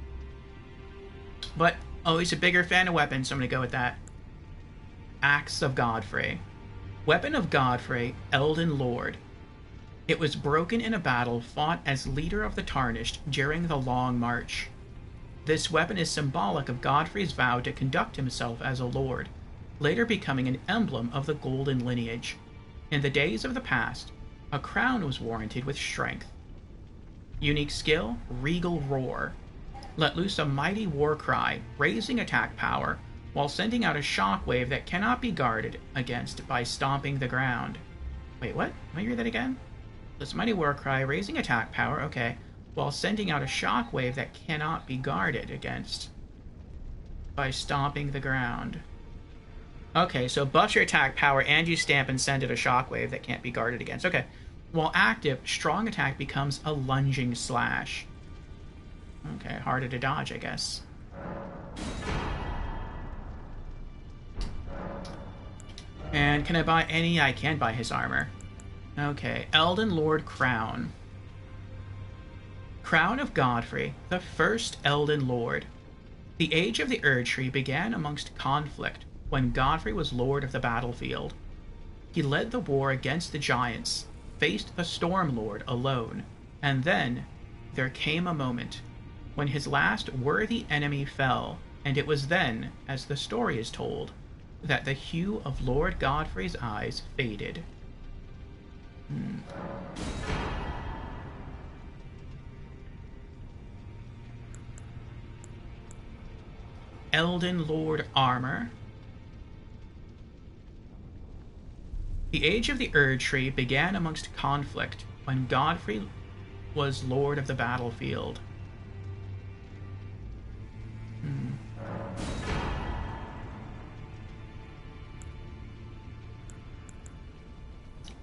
But always a bigger fan of weapons, so I'm going to go with that. Axe of Godfrey. Weapon of Godfrey, Elden Lord. It was broken in a battle fought as leader of the Tarnished during the Long March. This weapon is symbolic of Godfrey's vow to conduct himself as a lord, later becoming an emblem of the Golden Lineage. In the days of the past, a crown was warranted with strength. Unique skill, Regal Roar. Let loose a mighty war cry, raising attack power, while sending out a shockwave that cannot be guarded against by stomping the ground. Wait, what? Let me read that again. This mighty war cry, raising attack power, okay, while sending out a shockwave that cannot be guarded against by stomping the ground. Okay, so buffs your attack power and you stamp and send it a shockwave that can't be guarded against. Okay. While active, strong attack becomes a lunging slash. Okay, harder to dodge, I guess. And can I buy any? I can buy his armor. Okay, Elden Lord Crown. Crown of Godfrey, the first Elden Lord. The age of the Erd Tree began amongst conflict when Godfrey was lord of the battlefield. He led the war against the giants, faced the Storm Lord alone, and then there came a moment when his last worthy enemy fell, and it was then, as the story is told, that the hue of Lord Godfrey's eyes faded. Elden Lord Armor. The age of the Erd Tree began amongst conflict when Godfrey was lord of the battlefield.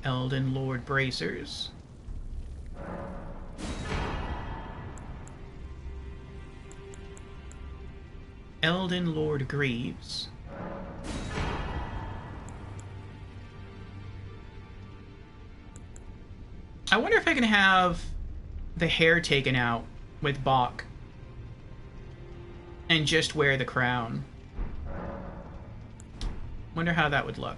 Elden Lord Bracers. Elden Lord Greaves. I wonder if I can have the hair taken out with Bach and just wear the crown. Wonder how that would look.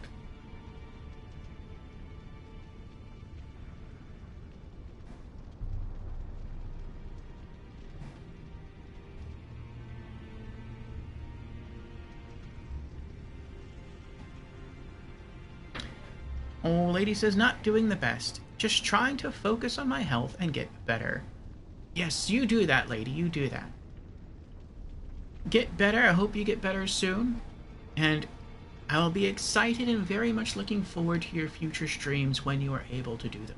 Oh, lady says, not doing the best. Just trying to focus on my health and get better. Yes, you do that, lady. You do that. Get better. I hope you get better soon. And I will be excited and very much looking forward to your future streams when you are able to do them.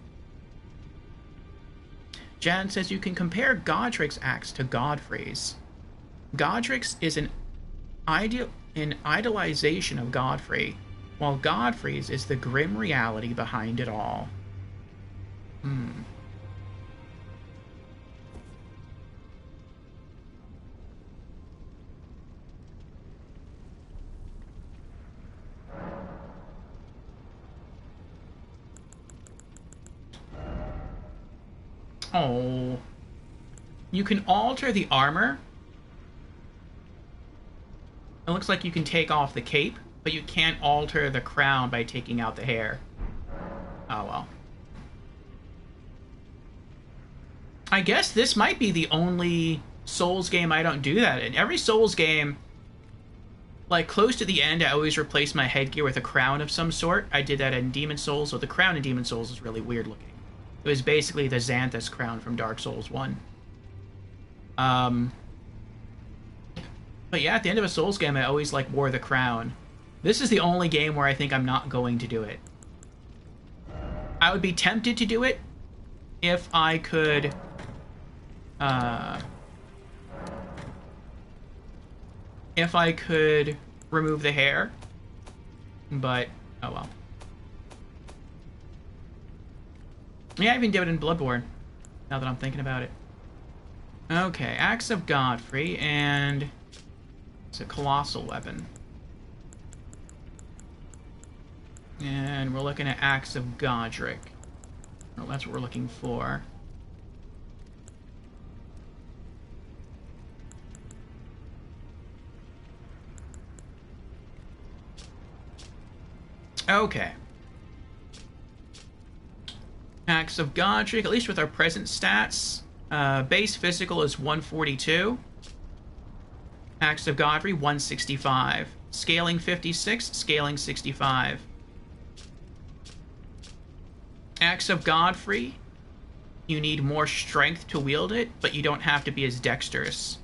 Jan says you can compare Godric's axe to Godfrey's. Godric's is an idolization of Godfrey, while Godfrey's is the grim reality behind it all. Oh. You can alter the armor. It looks like you can take off the cape, but you can't alter the crown by taking out the hair. Oh well. I guess this might be the only Souls game I don't do that in. Every Souls game, like close to the end, I always replace my headgear with a crown of some sort. I did that in Demon Souls, so the crown in Demon Souls is really weird looking. It was basically the Xanthus crown from Dark Souls 1. But yeah, at the end of a Souls game, I always like wore the crown. This is the only game where I think I'm not going to do it. I would be tempted to do it if I could remove the hair, but oh well. Yeah, I even did it in Bloodborne, now that I'm thinking about it. Okay, Axe of Godfrey, and it's a colossal weapon. And we're looking at Axe of Godric. Well, that's what we're looking for. Okay. Axe of Godric, at least with our present stats. Base physical is 142. Axe of Godfrey, 165. Scaling 56, scaling 65. Axe of Godfrey, you need more strength to wield it, but you don't have to be as dexterous.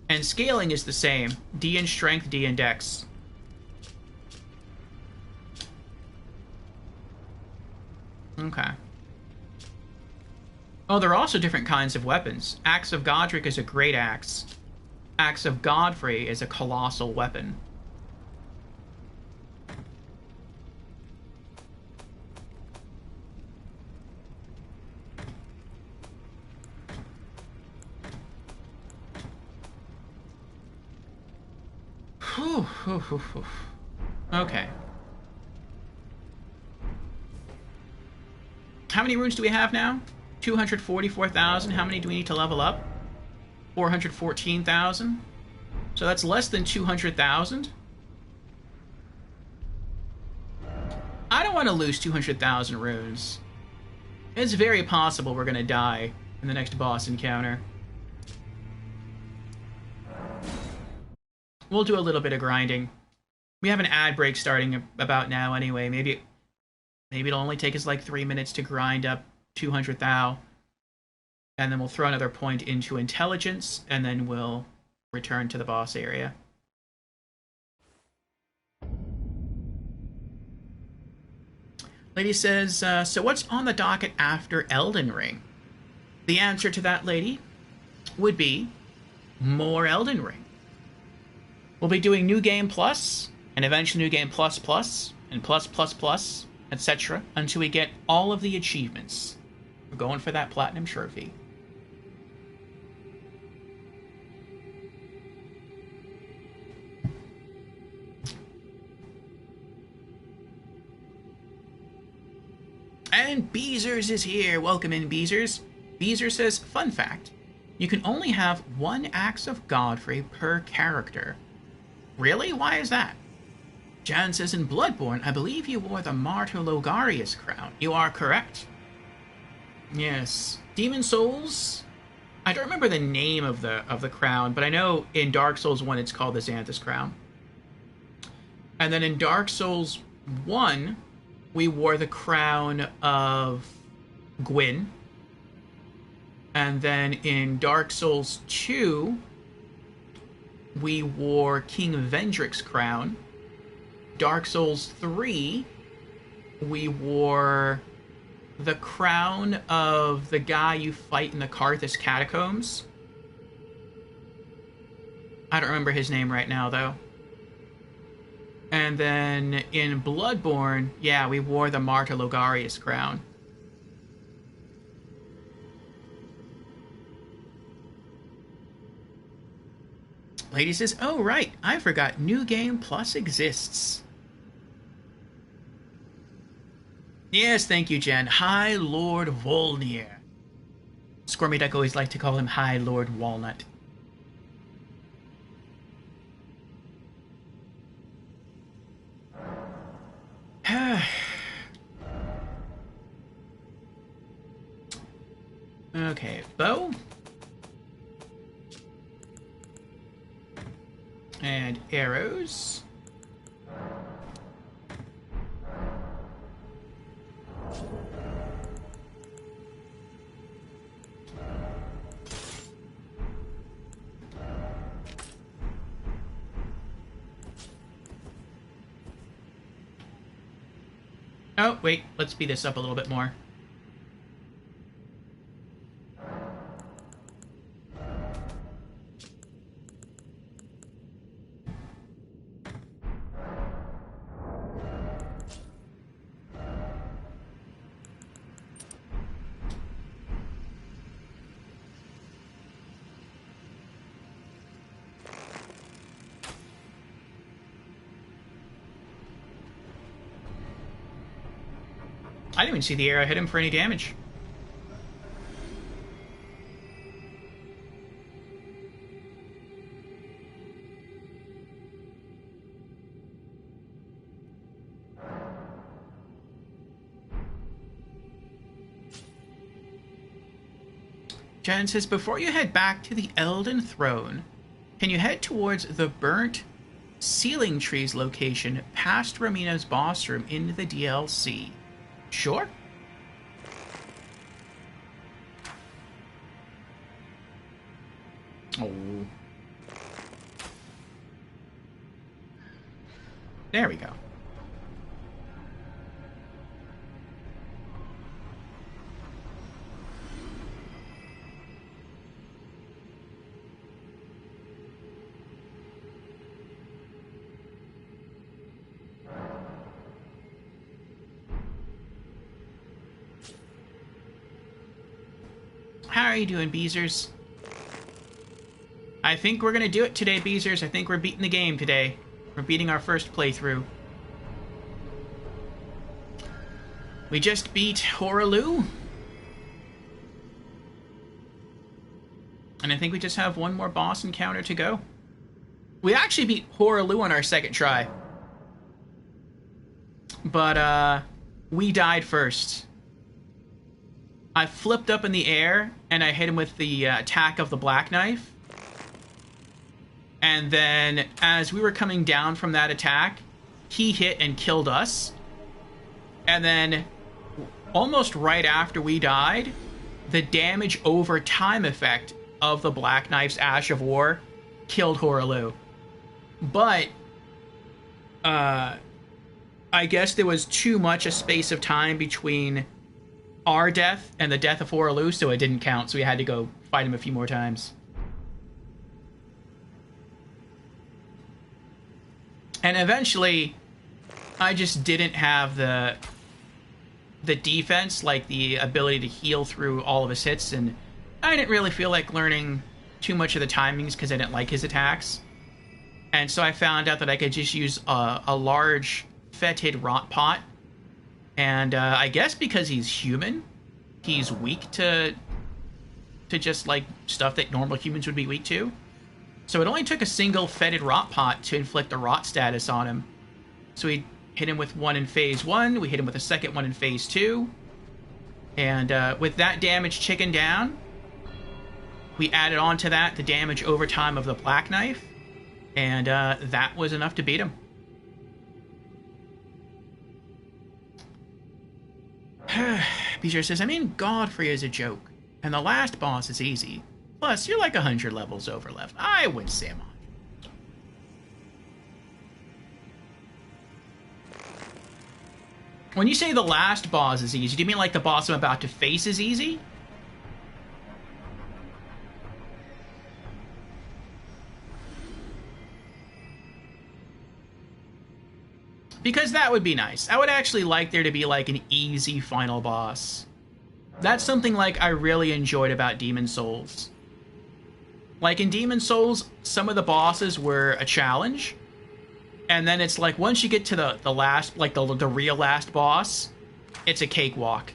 And scaling is the same. D in strength, D in dex. Okay. Oh, there are also different kinds of weapons. Axe of Godric is a great axe. Axe of Godfrey is a colossal weapon. Okay. How many runes do we have now? 244,000. How many do we need to level up? 414,000. So that's less than 200,000. I don't want to lose 200,000 runes. It's very possible we're going to die in the next boss encounter. We'll do a little bit of grinding. We have an ad break starting about now anyway. Maybe it'll only take us like 3 minutes to grind up 200,000. And then we'll throw another point into intelligence, and then we'll return to the boss area. Lady says, so what's on the docket after Elden Ring? The answer to that, lady, would be more Elden Ring. We'll be doing New Game Plus, and eventually New Game Plus Plus, and Plus Plus Plus, etc., until we get all of the achievements. We're going for that Platinum Trophy. And Beezers is here. Welcome in, Beezers. Beezer says, fun fact, you can only have one Axe of Godfrey per character. Really? Why is that? Jan says, in Bloodborne, I believe you wore the Martyr Logarius crown. You are correct. Yes. Demon Souls? I don't remember the name of the crown, but I know in Dark Souls 1 it's called the Xanthus crown. And then in Dark Souls 1, we wore the crown of Gwyn. And then in Dark Souls 2, we wore King Vendrick's crown. Dark Souls 3, we wore the crown of the guy you fight in the Karthus catacombs. I don't remember his name right now, though. And then in Bloodborne, yeah, we wore the Marta Logarius crown. Lady says, oh, right, I forgot New Game Plus exists. Yes, thank you, Jen. High Lord Volnir. Squirmy Duck always liked to call him High Lord Walnut. Okay, bow. And arrows. Oh, wait, let's speed this up a little bit more. I didn't even see the arrow hit him for any damage. Jen says, before you head back to the Elden Throne, can you head towards the burnt ceiling trees location past Romina's boss room into the DLC? Sure. Oh. There we go. How are you doing, Beezers? I think we're gonna do it today, Beezers. I think we're beating the game today. We're beating our first playthrough. We just beat Hoaraloo. And I think we just have one more boss encounter to go. We actually beat Hoaraloo on our second try. But, we died first. I flipped up in the air, and I hit him with the attack of the Black Knife. And then, as we were coming down from that attack, he hit and killed us. And then, almost right after we died, the damage over time effect of the Black Knife's Ash of War killed Hoaraloo. But, I guess there was too much a space of time between our death and the death of Hoaraloo, so it didn't count, so we had to go fight him a few more times. And eventually, I just didn't have the defense, like the ability to heal through all of his hits, and I didn't really feel like learning too much of the timings because I didn't like his attacks. And so I found out that I could just use a large fetid rot pot. And I guess because he's human, he's weak to just like stuff that normal humans would be weak to. So it only took a single fetid rot pot to inflict a rot status on him. So we hit him with one in phase 1, we hit him with a second one in phase 2. And with that damage ticking down, we added on to that the damage over time of the Black Knife. And that was enough to beat him. Beecher says, I mean, Godfrey is a joke, and the last boss is easy. Plus, you're like 100 levels over left. I would say I'm 100. When you say the last boss is easy, do you mean like the boss I'm about to face is easy? Because that would be nice. I would actually like there to be like an easy final boss. That's something like I really enjoyed about Demon Souls. Like in Demon Souls, some of the bosses were a challenge. And then it's like once you get to the last, like the real last boss, it's a cakewalk.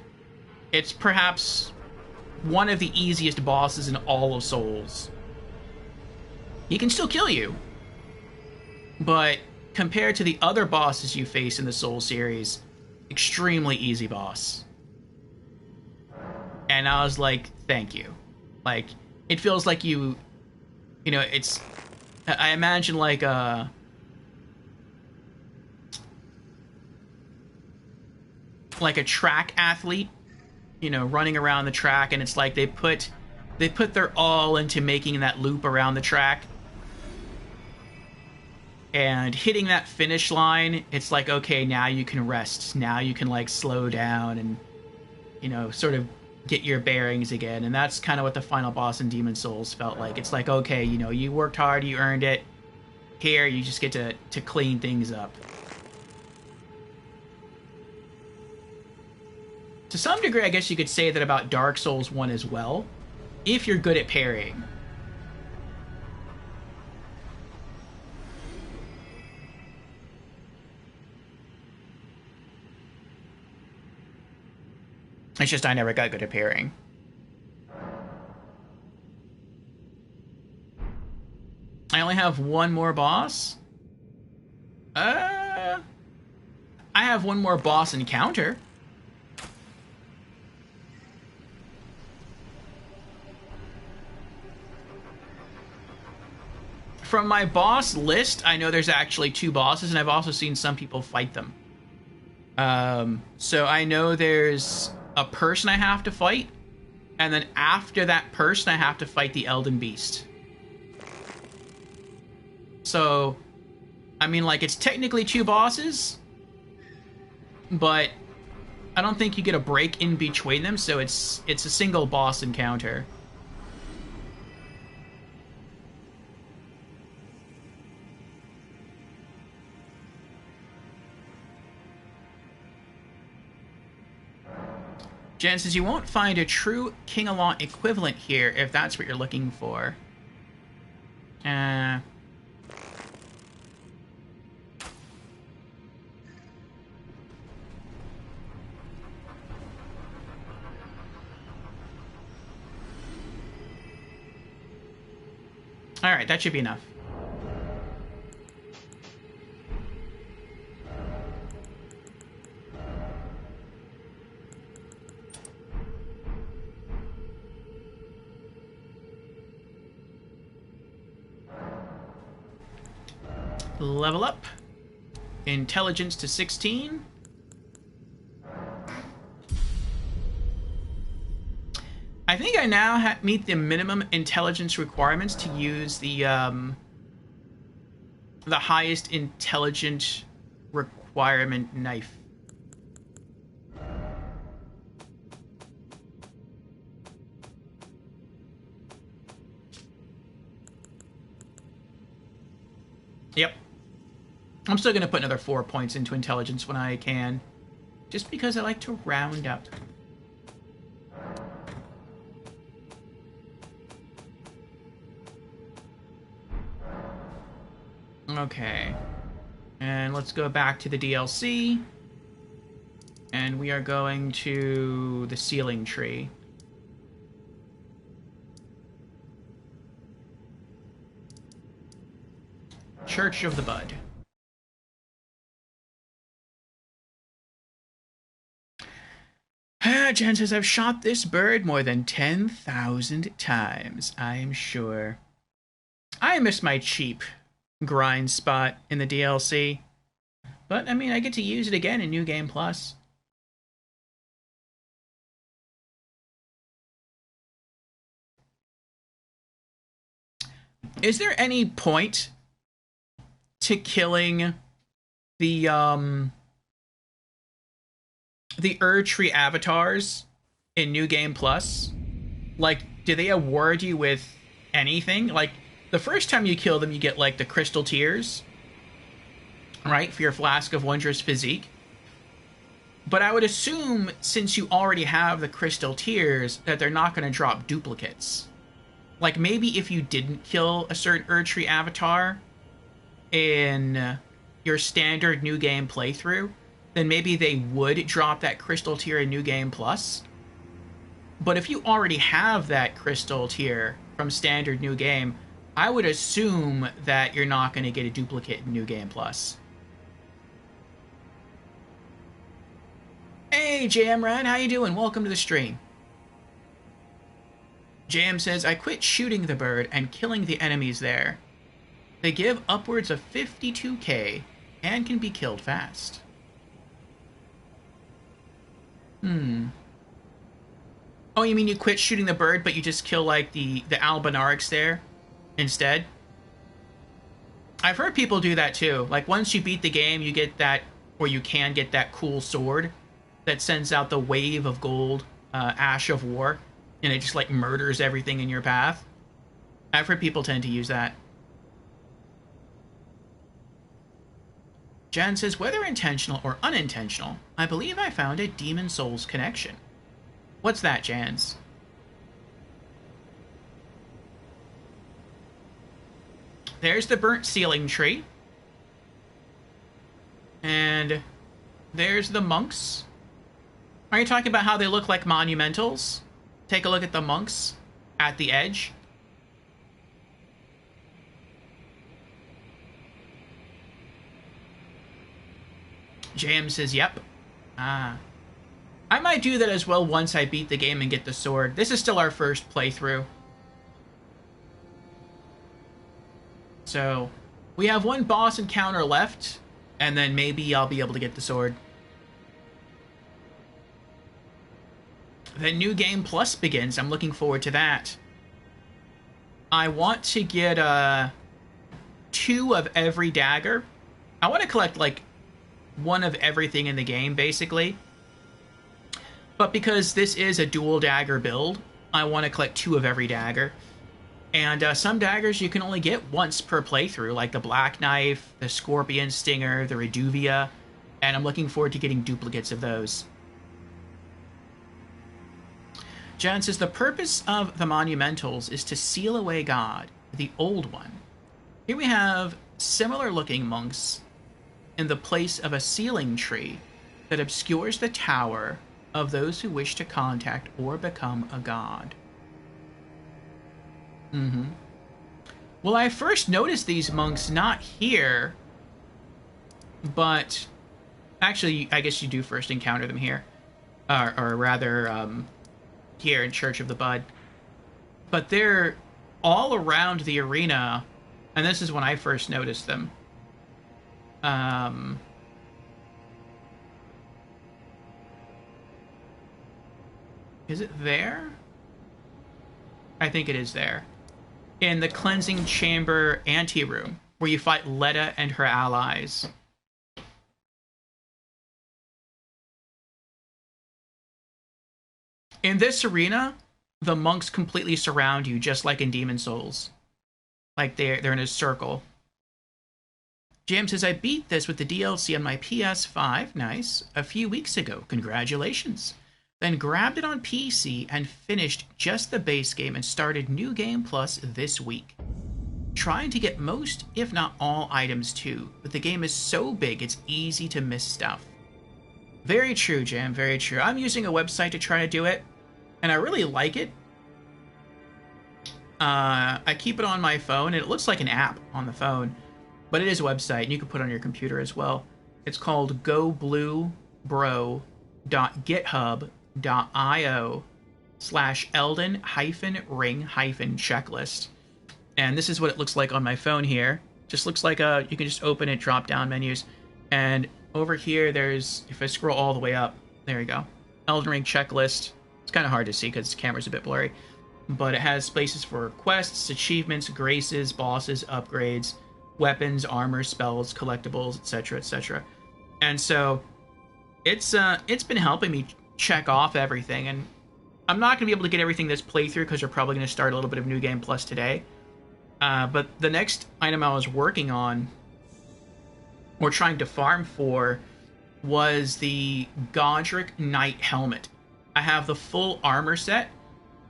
It's perhaps one of the easiest bosses in all of Souls. He can still kill you. But compared to the other bosses you face in the Soul series, extremely easy boss. And I was like, thank you. Like, it feels like you know, it's, I imagine like a track athlete, you know, running around the track, and it's like they put their all into making that loop around the track. And hitting that finish line, it's like, okay, now you can rest. Now you can, like, slow down and, you know, sort of get your bearings again. And that's kind of what the final boss in Demon Souls felt like. It's like, okay, you know, you worked hard, you earned it. Here, you just get to clean things up. To some degree, I guess you could say that about Dark Souls 1 as well, if you're good at parrying. It's just I never got good at parrying. I only have one more boss? I have one more boss encounter. From my boss list, I know there's actually 2 bosses, and I've also seen some people fight them. So I know there's a person I have to fight, and then after that person, I have to fight the Elden Beast. So, I mean, like, it's technically 2 bosses, but I don't think you get a break in between them, so it's a single boss encounter. Jen says, you won't find a true King Alont equivalent here if that's what you're looking for. Alright, that should be enough. Level up. Intelligence to 16. I think I now meet the minimum intelligence requirements to use the highest intelligent requirement knife. Yep. I'm still going to put another 4 points into intelligence when I can. Just because I like to round up. Okay. And let's go back to the DLC. And we are going to the ceiling tree. Church of the Bud. Jen says, I've shot this bird more than 10,000 times, I'm sure. I miss my cheap grind spot in the DLC. But, I mean, I get to use it again in New Game Plus. Is there any point to killing the Erdtree avatars in New Game Plus? Like, do they award you with anything? Like, the first time you kill them, you get, like, the Crystal Tears, right, for your Flask of Wondrous Physique. But I would assume, since you already have the Crystal Tears, that they're not going to drop duplicates. Like, maybe if you didn't kill a certain Erdtree avatar in your standard New Game playthrough, then maybe they would drop that Crystal Tier in New Game Plus. But if you already have that Crystal Tier from standard New Game, I would assume that you're not going to get a duplicate in New Game Plus. Hey, Jamran, how you doing? Welcome to the stream. Jam says, I quit shooting the bird and killing the enemies there. They give upwards of 52k and can be killed fast. Oh, you mean you quit shooting the bird, but you just kill, like, the Albinarix there instead? I've heard people do that, too. Like, once you beat the game, you get that, or you can get that cool sword that sends out the wave of gold, Ash of War, and it just, like, murders everything in your path. I've heard people tend to use that. Jan says, whether intentional or unintentional, I believe I found a Demon Souls connection. What's that, Jans? There's the burnt ceiling tree. And there's the monks. Are you talking about how they look like monumentals? Take a look at the monks at the edge. JM says, yep. I might do that as well once I beat the game and get the sword. This is still our first playthrough. So, we have one boss encounter left, and then maybe I'll be able to get the sword. The New Game Plus begins. I'm looking forward to that. I want to get 2 of every dagger. I want to collect, like, 1 of everything in the game, basically. But because this is a dual dagger build, I want to collect 2 of every dagger. And some daggers you can only get once per playthrough, like the Black Knife, the Scorpion Stinger, the Reduvia, and I'm looking forward to getting duplicates of those. John says, the purpose of the Monumentals is to seal away God, the Old One. Here we have similar-looking monks in the place of a ceiling tree that obscures the tower of those who wish to contact or become a god. Well, I first noticed these monks not here, but actually, I guess you do first encounter them here, or rather, here in Church of the Bud. But they're all around the arena, and this is when I first noticed them. Is it there? I think it is there. In the Cleansing Chamber anteroom, where you fight Letta and her allies. In this arena, the monks completely surround you, just like in Demon Souls. Like they're in a circle. James says, I beat this with the DLC on my PS5, nice, a few weeks ago. Congratulations. Then grabbed it on PC and finished just the base game and started New Game Plus this week. Trying to get most, if not all, items too, but the game is so big it's easy to miss stuff. Very true, Jam, very true. I'm using a website to try to do it, and I really like it. I keep it on my phone, and it looks like an app on the phone, but it is a website, and you can put it on your computer as well. It's called gobluebro.io/Elden-ring-checklist. And this is what it looks like on my phone here. Just looks like you can just open it, drop down menus. And over here, there's, if I scroll all the way up, there you go. Elden Ring checklist. It's kind of hard to see because the camera's a bit blurry. but it has places for quests, achievements, graces, bosses, upgrades, weapons, armor, spells, collectibles, etc., etc. And so it's been helping me check off everything. And I'm not going to be able to get everything this playthrough because we're probably going to start a little bit of New Game Plus today. But the next item I was working on or trying to farm for was the Godric Knight helmet. I have the full armor set.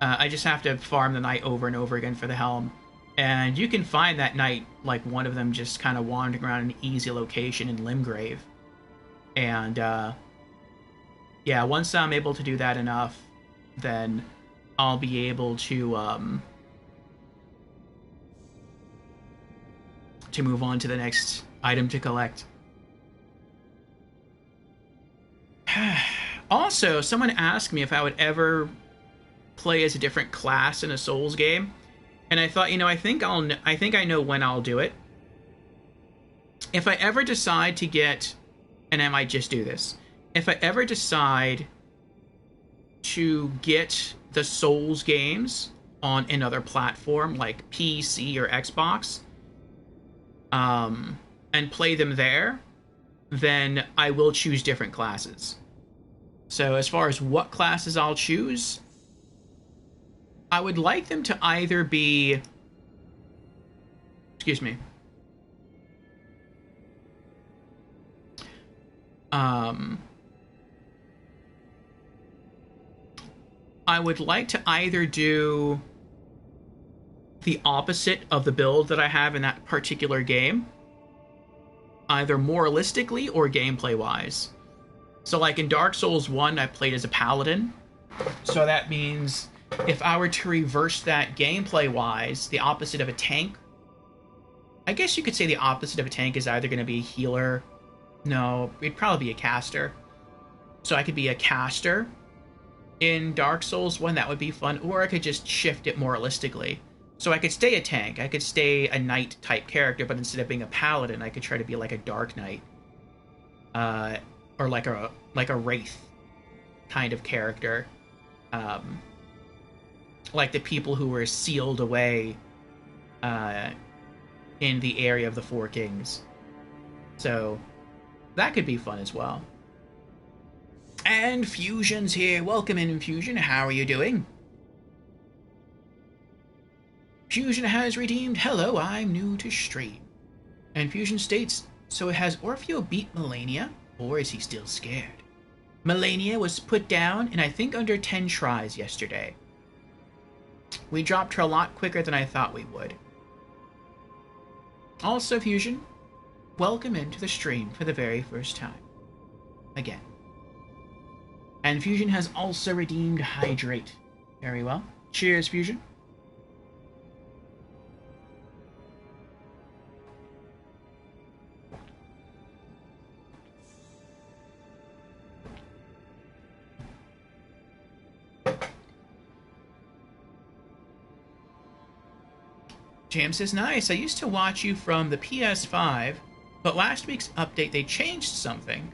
I just have to farm the knight over and over again for the helm. And you can find that knight, like one of them just kind of wandering around an easy location in Limgrave. And yeah, once I'm able to do that enough, then I'll be able to move on to the next item to collect. Also, someone asked me if I would ever play as a different class in a Souls game, and I thought, I think I know when I'll do it. If I ever decide to get, and I might just do this, if I ever decide to get the Souls games on another platform like PC or Xbox, and play them there, then I will choose different classes. So as far as what classes I'll choose, I would like them to either be... Excuse me. I would like to either do the opposite of the build that I have in that particular game, either moralistically or gameplay-wise. So like in Dark Souls 1, I played as a paladin. So that means if I were to reverse that gameplay-wise, the opposite of a tank, I guess you could say the opposite of a tank is either going to be a healer. No, it'd probably be a caster. So I could be a caster in Dark Souls 1, that would be fun. Or I could just shift it moralistically. So I could stay a tank, I could stay a knight type character, but instead of being a paladin, I could try to be like a dark knight. Or like a wraith kind of character. Like the people who were sealed away in the area of the Four Kings. So that could be fun as well. And Fusion's here. Welcome in, Fusion. How are you doing? Fusion has redeemed. Hello, I'm new to stream. And Fusion states, so has Orfeo beat Melania? Or is he still scared? Melania was put down in I think under 10 tries yesterday. We dropped her a lot quicker than I thought we would. Also, Fusion, welcome into the stream for the very first time. Again. And Fusion has also redeemed Hydrate. Very well. Cheers, Fusion. James says, nice, I used to watch you from the PS5, but last week's update they changed something,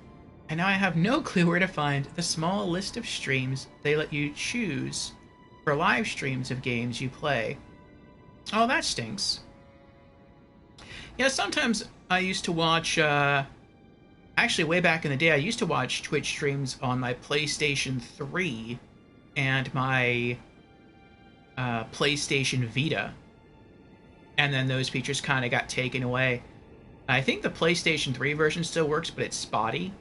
and now I have no clue where to find the small list of streams they let you choose for live streams of games you play. Oh, that stinks. Yeah, sometimes I used to watch, actually way back in the day, I used to watch Twitch streams on my PlayStation 3 and my PlayStation Vita. And then those features kind of got taken away. I think the PlayStation 3 version still works, but it's spotty.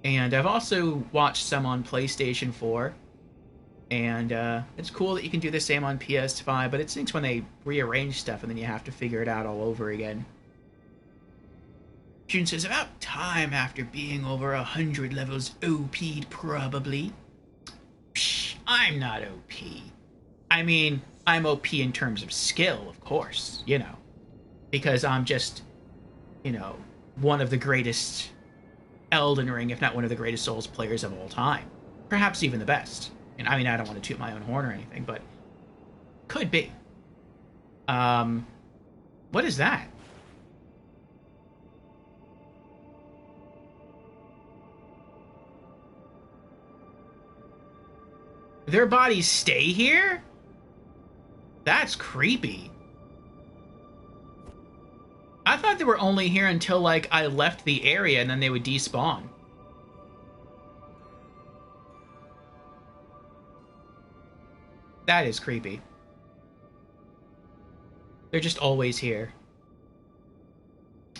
And I've also watched some on PlayStation 4. And it's cool that you can do the same on PS5, but it stinks when they rearrange stuff and then you have to figure it out all over again. June says, about time after being over 100 levels OP'd probably. Psh, I'm not OP. I mean, I'm OP in terms of skill, of course, you know. Because I'm just, you know, one of the greatest Elden Ring, if not one of the greatest Souls players of all time. Perhaps even the best. And I mean, I don't want to toot my own horn or anything, but could be. What is that? Their bodies stay here? That's creepy. I thought they were only here until, like, I left the area and then they would despawn. That is creepy. They're just always here.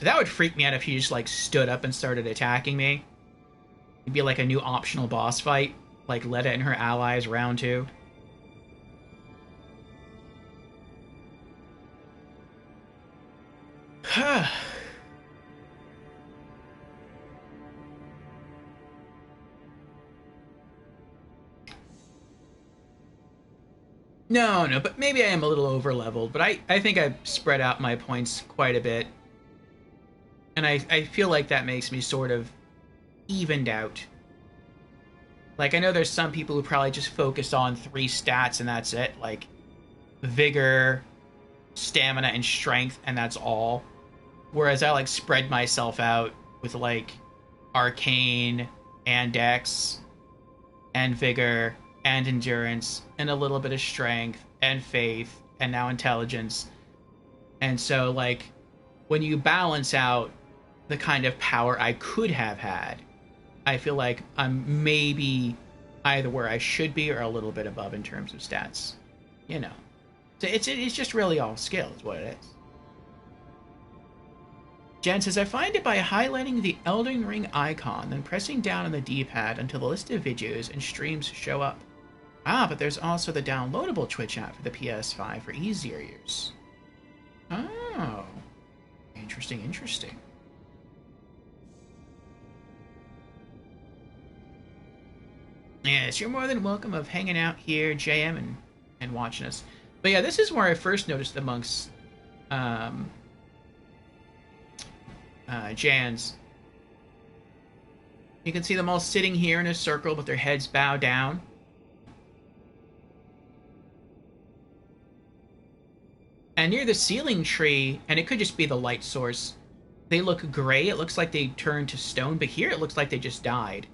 That would freak me out if you just, like, stood up and started attacking me. It'd be like a new optional boss fight. Like Letta and her allies, round 2. No, but maybe I am a little over leveled, but I think I've spread out my points quite a bit. And I feel like that makes me sort of evened out. Like, I know there's some people who probably just focus on 3 stats and that's it. Like, vigor, stamina, and strength, and that's all. Whereas I, like, spread myself out with, like, arcane, and dex, and vigor, and endurance, and a little bit of strength, and faith, and now intelligence. And so, like, when you balance out the kind of power I could have had, I feel like I'm maybe either where I should be or a little bit above in terms of stats. You know. So it's just really all skill is what it is. Jen says, I find it by highlighting the Elden Ring icon, then pressing down on the D-pad until the list of videos and streams show up. Ah, but there's also the downloadable Twitch app for the PS5 for easier use. Oh. Interesting, interesting. Yes, you're more than welcome of hanging out here, JM, and watching us. But yeah, this is where I first noticed the monks, Jans. You can see them all sitting here in a circle with their heads bowed down. And near the ceiling tree, and it could just be the light source, they look gray. It looks like they turned to stone, but here it looks like they just died.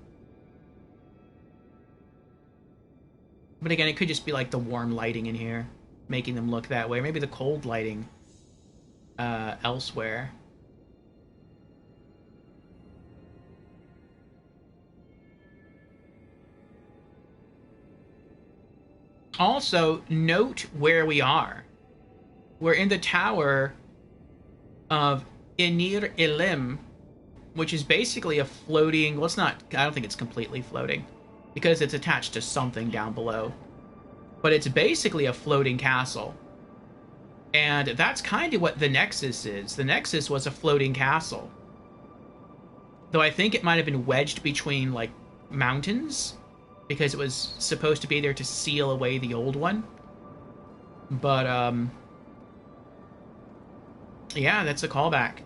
But again, it could just be like the warm lighting in here, making them look that way. Maybe the cold lighting elsewhere. Also, note where we are. We're in the tower of Inir Ilim, which is basically a floating... Well, it's not... I don't think it's completely floating, because it's attached to something down below. But it's basically a floating castle. And that's kind of what the Nexus is. The Nexus was a floating castle. Though I think it might have been wedged between, like, mountains, because it was supposed to be there to seal away the old one. But, yeah, that's a callback.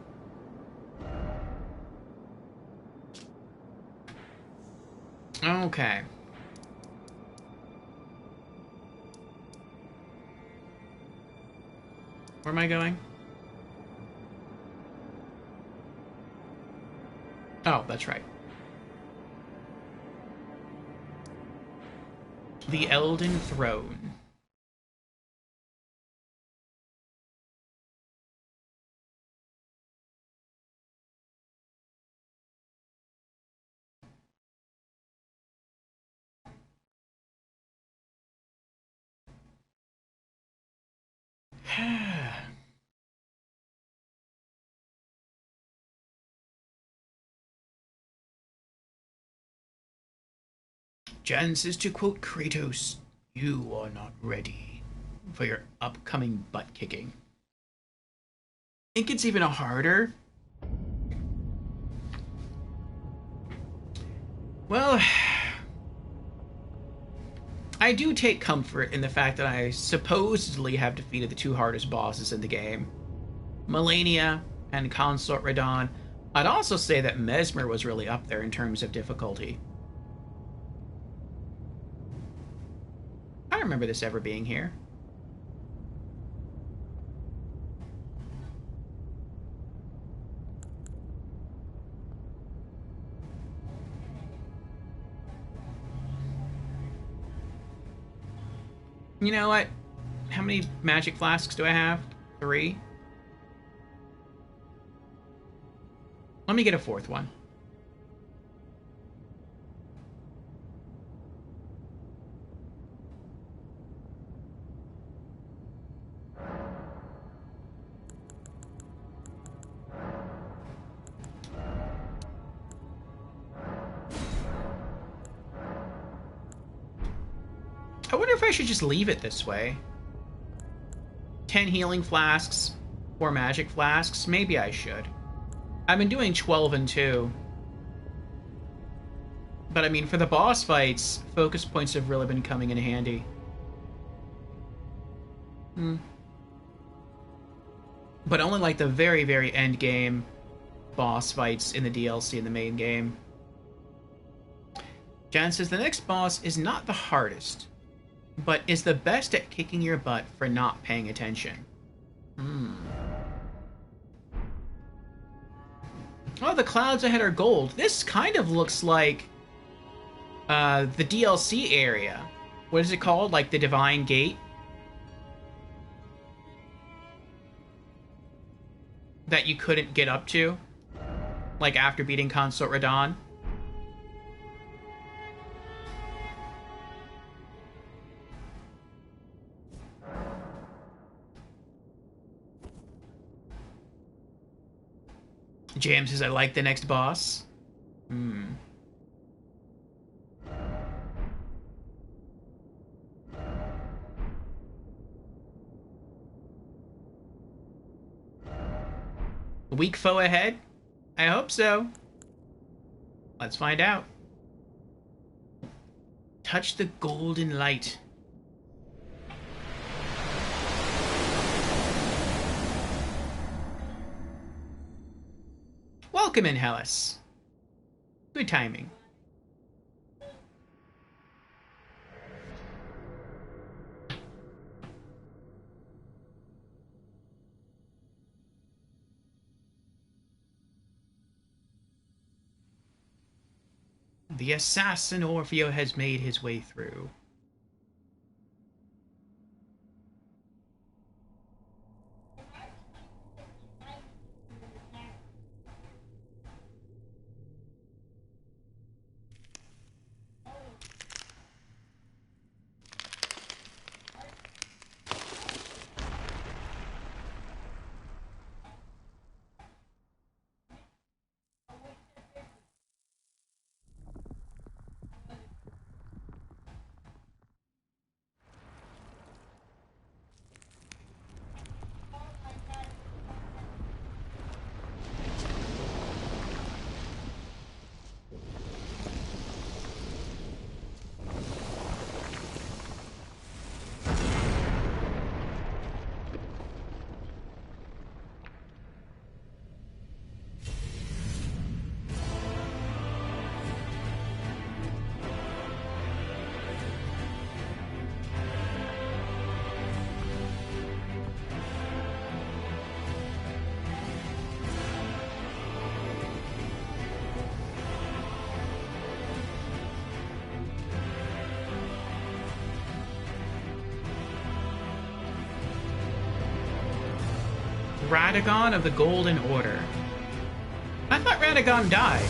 Okay. Where am I going? Oh, that's right. The Elden Throne. Jan says, to quote Kratos, you are not ready for your upcoming butt kicking. I think it's even harder. Well, I do take comfort in the fact that I supposedly have defeated the 2 hardest bosses in the game, Melania and Consort Radon. I'd also say that Mesmer was really up there in terms of difficulty. I don't remember this ever being here. You know what? How many magic flasks do I have? 3? Let me get a 4th one. I wonder if I should just leave it this way. 10 healing flasks, 4 magic flasks. Maybe I should. I've been doing 12 and 2. But I mean, for the boss fights, focus points have really been coming in handy. But only like the very, very end game boss fights in the DLC in the main game. Jan says, the next boss is not the hardest, but is the best at kicking your butt for not paying attention. Oh, the clouds ahead are gold. This kind of looks like the DLC area. What is it called? Like the Divine Gate? That you couldn't get up to? Like after beating Consort Radahn? James says, I like the next boss. Weak foe ahead? I hope so. Let's find out. Touch the golden light. Welcome in, Hellas. Good timing. The assassin Orfeo has made his way through. Radagon of the Golden Order. I thought Radagon died.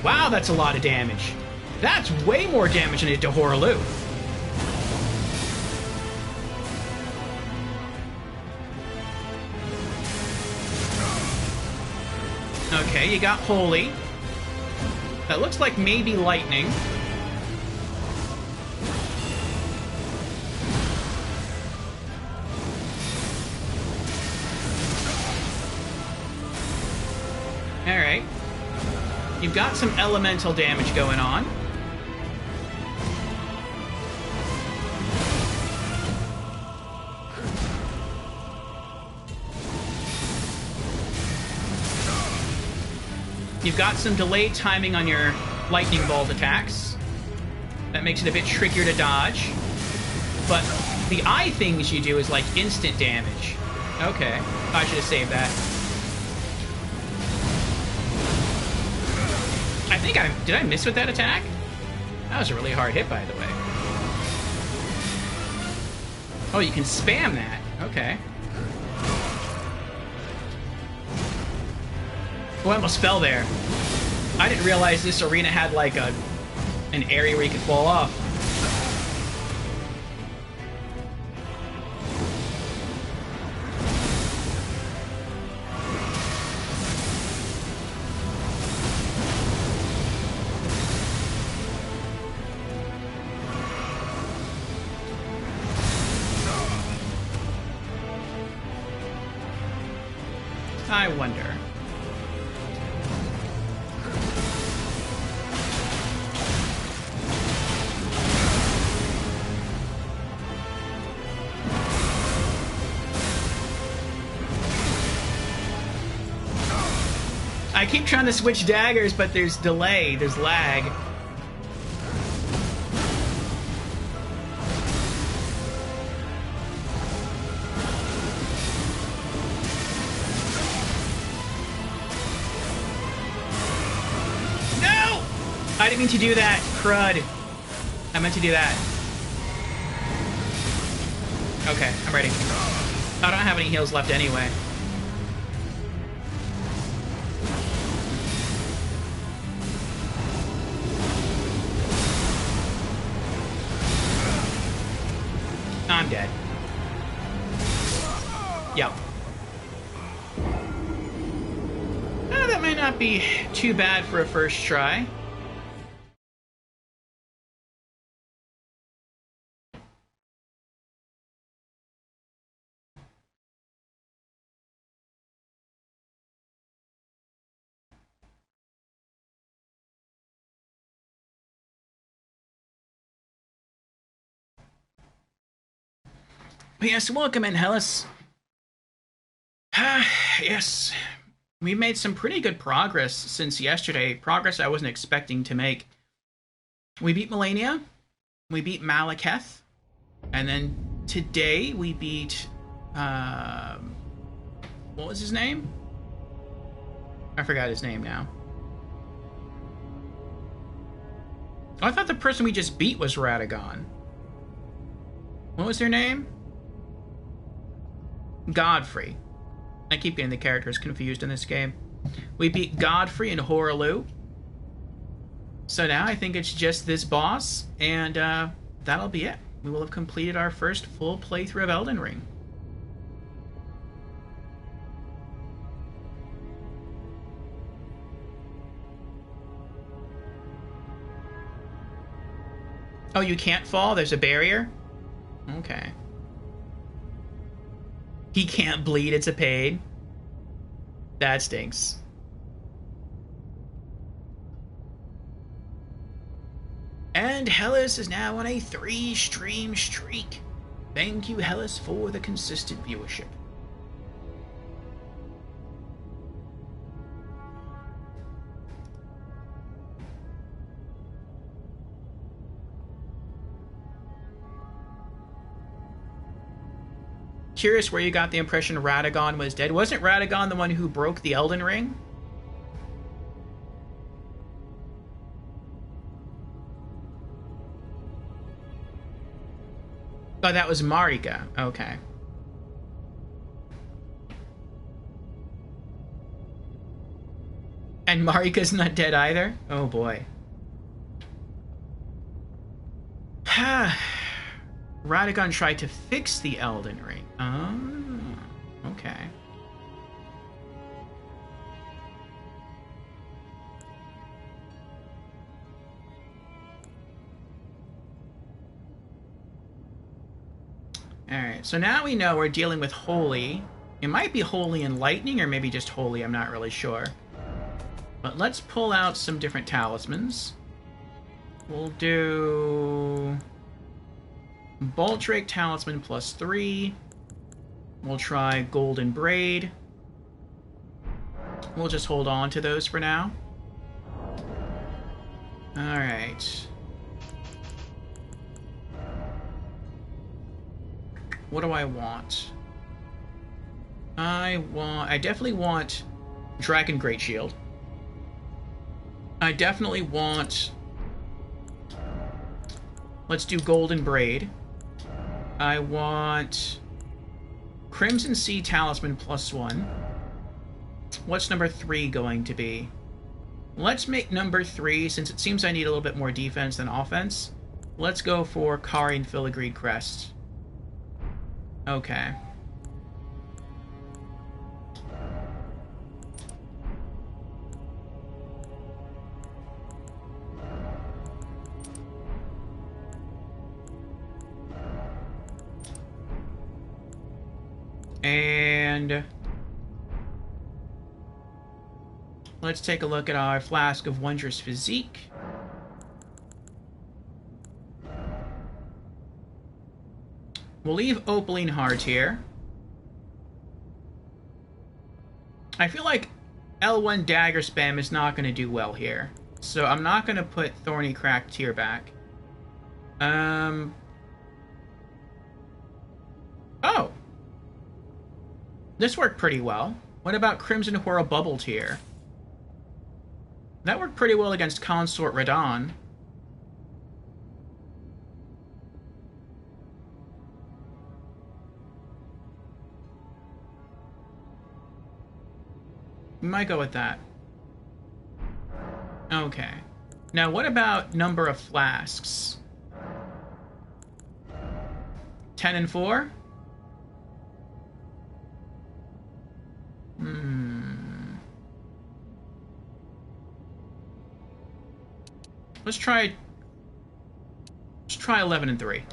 Wow, that's a lot of damage. That's way more damage than it did to Horaloo. Okay, you got Holy. That looks like maybe Lightning. Alright. You've got some elemental damage going on. You've got some delayed timing on your lightning bolt attacks. That makes it a bit trickier to dodge. But the eye things you do is like instant damage. Okay, I should have saved that. I think did I miss with that attack? That was a really hard hit, by the way. Oh, you can spam that. Okay. Oh, I almost fell there. I didn't realize this arena had like an area where you could fall off. I wonder. I keep trying to switch daggers, but there's delay, there's lag. No! I didn't mean to do that, crud. I meant to do that. Okay, I'm ready. I don't have any heals left anyway. I'm dead. Yep. That might not be too bad for a first try. Yes, welcome in, Hellas. Yes, we made some pretty good progress since yesterday. Progress I wasn't expecting to make. We beat Melania, we beat Malekith, and then today we beat, what was his name? I forgot his name now. Oh, I thought the person we just beat was Radagon. What was their name? Godfrey. I keep getting the characters confused in this game. We beat Godfrey and Horalu. So now I think it's just this boss, and that'll be it. We will have completed our first full playthrough of Elden Ring. Oh, you can't fall? There's a barrier? Okay. He can't bleed, it's a pain. That stinks. And Hellas is now on a 3-stream streak. Thank you, Hellas, for the consistent viewership. Curious where you got the impression Radagon was dead. Wasn't Radagon the one who broke the Elden Ring? Oh, that was Marika. Okay. And Marika's not dead either? Oh boy. Radagon tried to fix the Elden Ring. Oh, okay. Alright, so now we know we're dealing with Holy. It might be Holy and Lightning, or maybe just Holy, I'm not really sure. But let's pull out some different talismans. We'll do Bolt Drake Talisman +3. We'll try Golden Braid. We'll just hold on to those for now. Alright. What do I want? I definitely want Dragon Great Shield. I definitely want... Let's do Golden Braid. I want Crimson Sea Talisman +1. What's number 3 going to be? Let's make number 3, since it seems I need a little bit more defense than offense. Let's go for Carian Filigreed Crest. Okay. And let's take a look at our Flask of Wondrous Physique. We'll leave Opaline Heart here. I feel like L1 dagger spam is not going to do well here. So I'm not going to put Thorny Crack Tear back. Oh! This worked pretty well. What about Crimson Whirl Bubble Tear? That worked pretty well against Consort Radon. We might go with that. Okay. Now, what about number of flasks? 10 and 4? Let's try 11 and 3.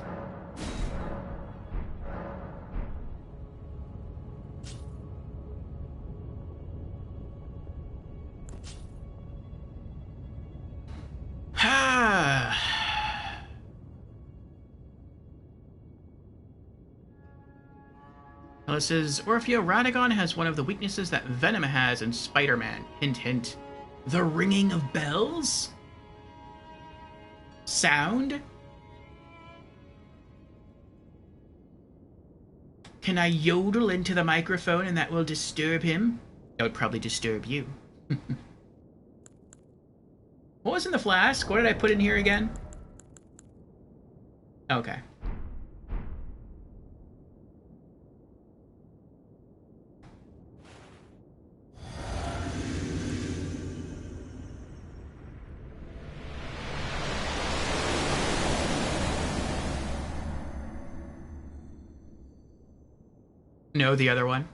This is Orfeo Radagon has one of the weaknesses that Venom has in Spider-Man. Hint, hint. The ringing of bells? Sound? Can I yodel into the microphone and that will disturb him? That would probably disturb you. What was in the flask? What did I put in here again? Okay. No, the other one.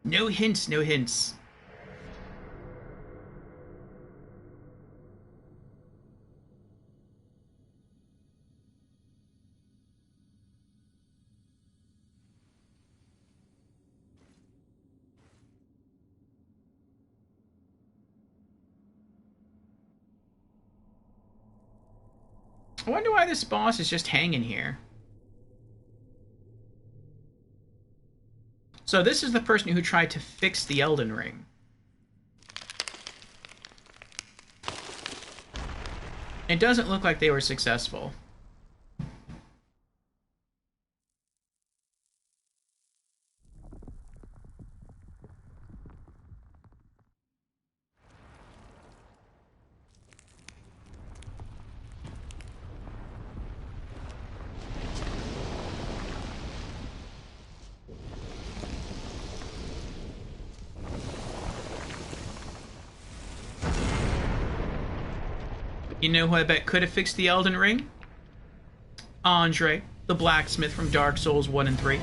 No hints, no hints. I wonder why this boss is just hanging here. So this is the person who tried to fix the Elden Ring. It doesn't look like they were successful. You know who I bet could have fixed the Elden Ring? Andre, the blacksmith from Dark Souls 1 and 3.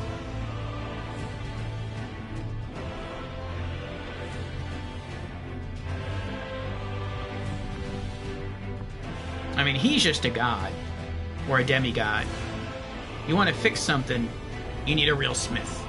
I mean, he's just a god. Or a demigod. You want to fix something, you need a real smith.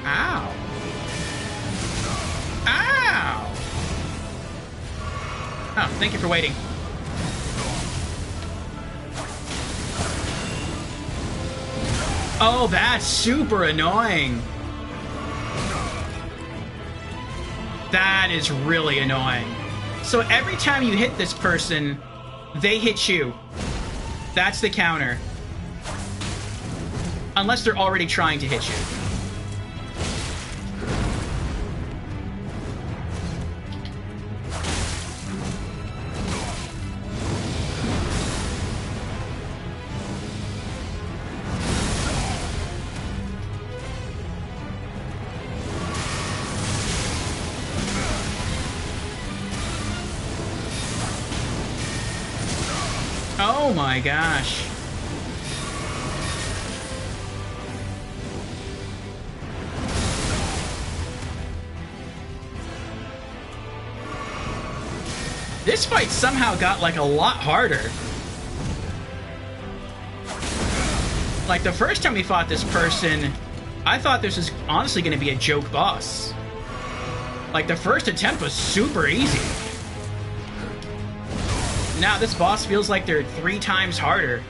Ow. Ow! Oh, thank you for waiting. Oh, that's super annoying. That is really annoying. So every time you hit this person, they hit you. That's the counter. Unless they're already trying to hit you. Oh my gosh. This fight somehow got like a lot harder. Like the first time we fought this person, I thought this was honestly going to be a joke boss. Like the first attempt was super easy. Now this boss feels like they're 3 times harder.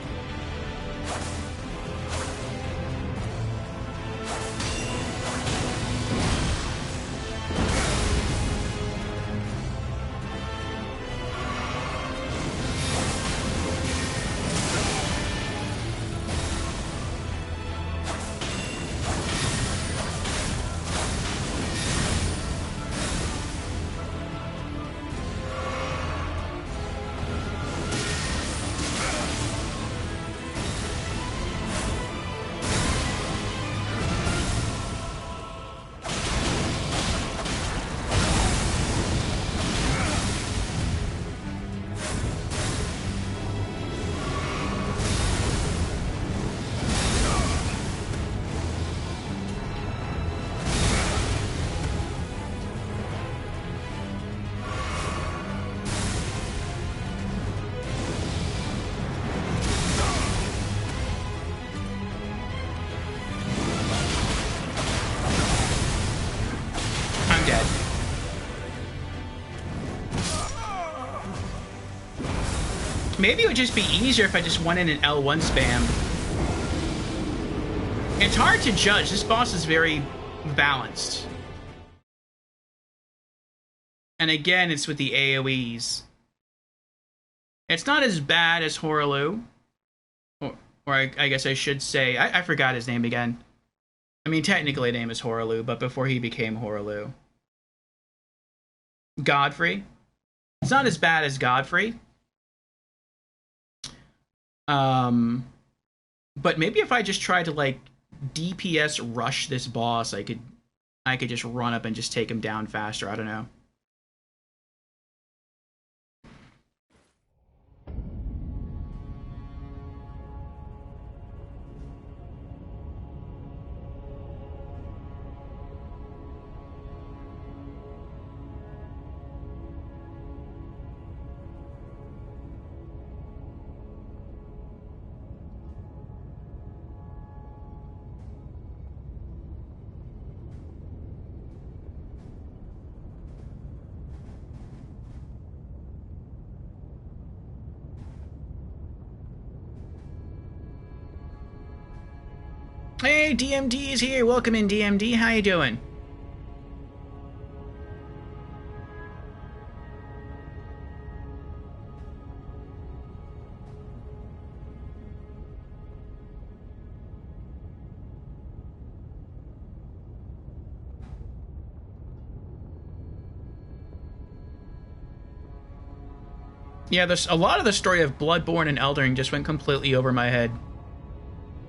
Maybe it would just be easier if I just went in an L1 spam. It's hard to judge. This boss is very balanced. And again, it's with the AoEs. It's not as bad as Horaloo. Or I guess I should say... I forgot his name again. I mean, technically his name is Horaloo, but before he became Horaloo. Godfrey. It's not as bad as Godfrey. But maybe if I just tried to like DPS rush this boss, I could just run up and just take him down faster. I don't know. Hey, DMD is here. Welcome in, DMD. How you doing? Yeah, a lot of the story of Bloodborne and Elden Ring just went completely over my head.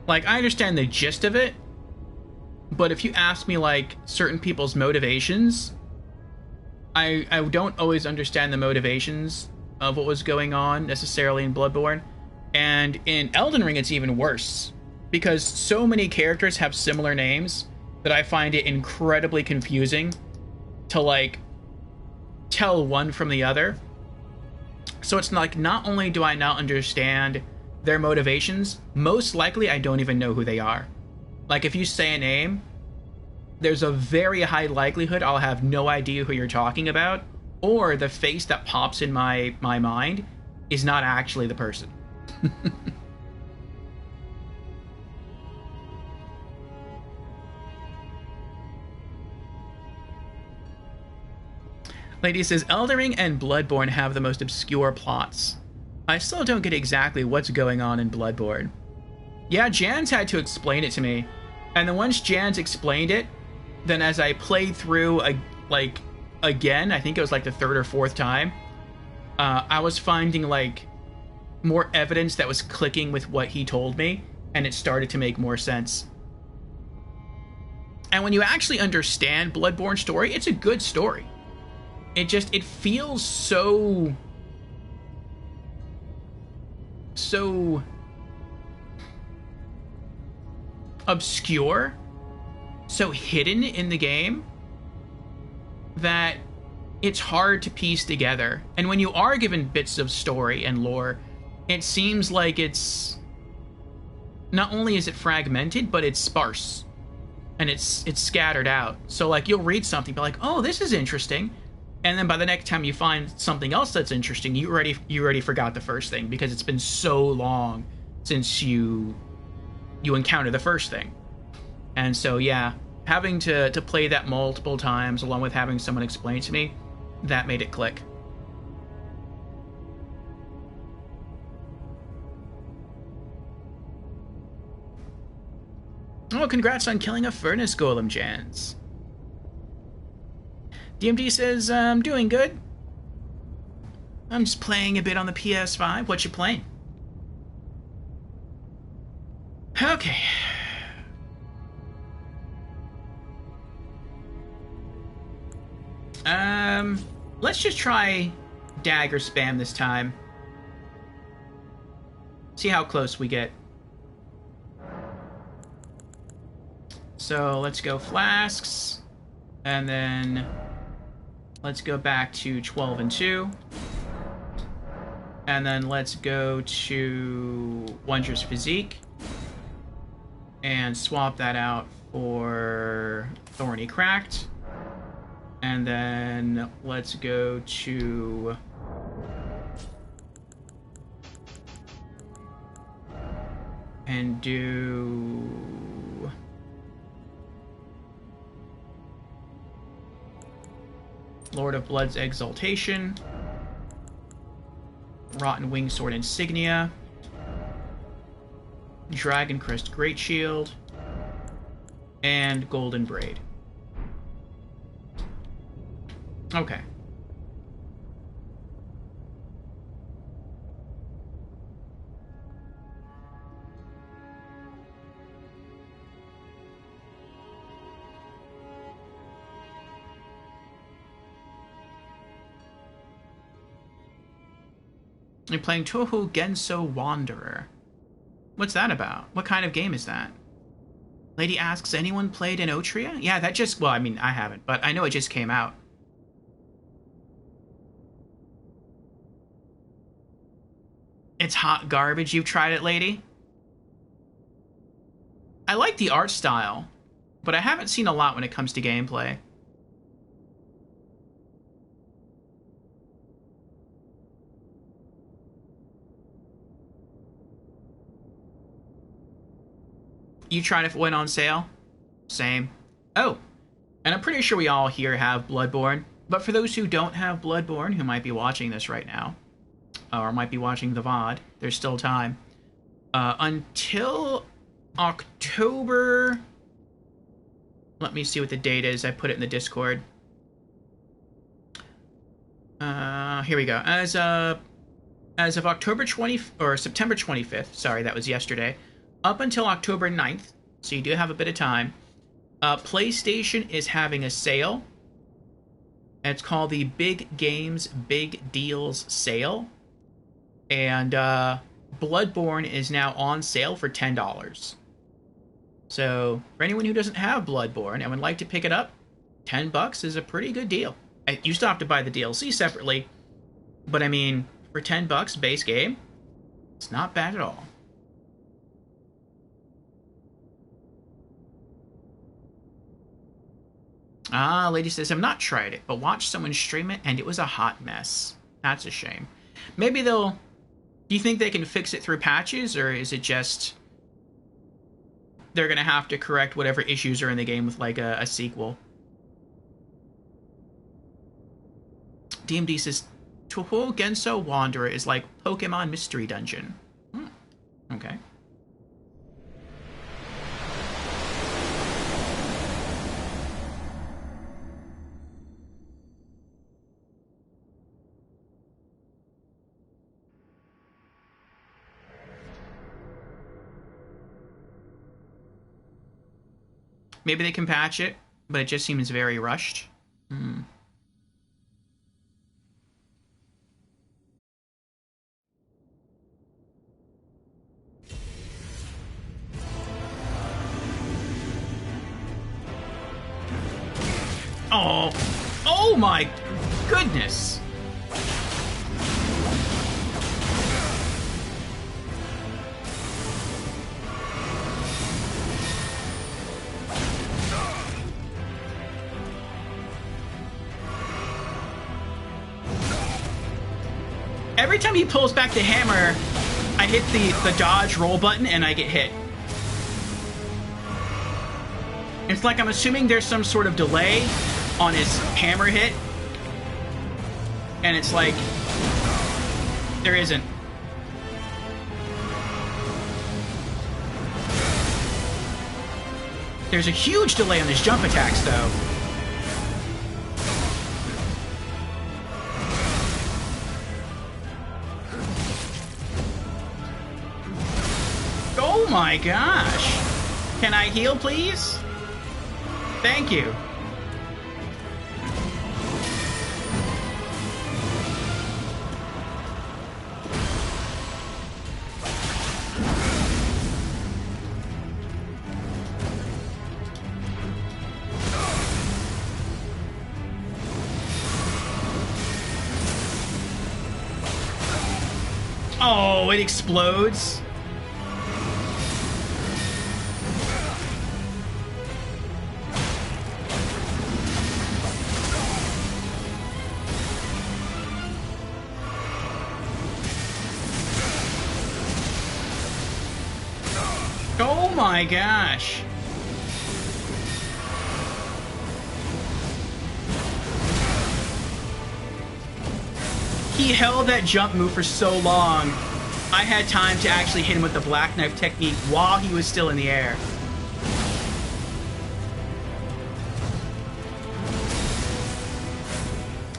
Like, I understand the gist of it, but if you ask me, like, certain people's motivations, I don't always understand the motivations of what was going on, necessarily, in Bloodborne. And in Elden Ring, it's even worse, because so many characters have similar names that I find it incredibly confusing to, like, tell one from the other. So it's like, not only do I not understand their motivations, most likely I don't even know who they are. Like, if you say a name, there's a very high likelihood I'll have no idea who you're talking about, or the face that pops in my mind is not actually the person. Lady says, Elden Ring and Bloodborne have the most obscure plots. I still don't get exactly what's going on in Bloodborne. Yeah, Jan's had to explain it to me. And then once Jan's explained it, then as I played through, again, I think it was like the third or fourth time, I was finding, like, more evidence that was clicking with what he told me, and it started to make more sense. And when you actually understand Bloodborne's story, it's a good story. It feels so obscure, so hidden in the game, that it's hard to piece together. And when you are given bits of story and lore, it seems like it's not only is it fragmented, but it's sparse and it's scattered out. So like you'll read something, be like, oh, this is interesting, and then by the next time you find something else that's interesting, you already forgot the first thing because it's been so long since you encounter the first thing. And so yeah, having to play that multiple times along with having someone explain it to me, that made it click. Oh, congrats on killing a furnace golem, Jans. DMD says, I'm doing good. I'm just playing a bit on the PS5. What you playing? Okay. Let's just try dagger spam this time. See how close we get. So let's go flasks, and then let's go back to 12 and 2, and then let's go to Wondrous Physique and swap that out for Thorny Cracked, and then let's go to and do Lord of Blood's Exaltation, Rotten Wingsword Insignia, Dragon Crest Great Shield, and Golden Braid. Okay. You're playing Touhou Genso Wanderer. What's that about? What kind of game is that? Lady asks, anyone played in Otria? Yeah, that just... Well, I mean, I haven't, but I know it just came out. It's hot garbage. You've tried it, lady? I like the art style, but I haven't seen a lot when it comes to gameplay. You tried if it went on sale? Same. Oh, and I'm pretty sure we all here have Bloodborne, but for those who don't have Bloodborne, who might be watching this right now, or might be watching the VOD, there's still time. Until October... Let me see what the date is. I put it in the Discord. Here we go. As of October 20th, or September 25th, sorry, that was yesterday, up until October 9th, so you do have a bit of time, PlayStation is having a sale. It's called the Big Games, Big Deals Sale. And Bloodborne is now on sale for $10. So, for anyone who doesn't have Bloodborne and would like to pick it up, $10 is a pretty good deal. You still have to buy the DLC separately, but I mean, for $10 base game, it's not bad at all. Ah, lady says, I've not tried it, but watched someone stream it, and it was a hot mess. That's a shame. Maybe they'll... Do you think they can fix it through patches, or is it just... They're gonna have to correct whatever issues are in the game with, like, a sequel? DMD says, Toho Genso Wanderer is like Pokemon Mystery Dungeon. Okay. Maybe they can patch it, but it just seems very rushed. Oh, oh my goodness. Every time he pulls back the hammer, I hit the dodge roll button and I get hit. It's like I'm assuming there's some sort of delay on his hammer hit. And it's like, there isn't. There's a huge delay on his jump attacks, though. Oh my gosh. Can I heal, please? Thank you. Oh, it explodes. Oh my gosh. He held that jump move for so long. I had time to actually hit him with the black knife technique while he was still in the air.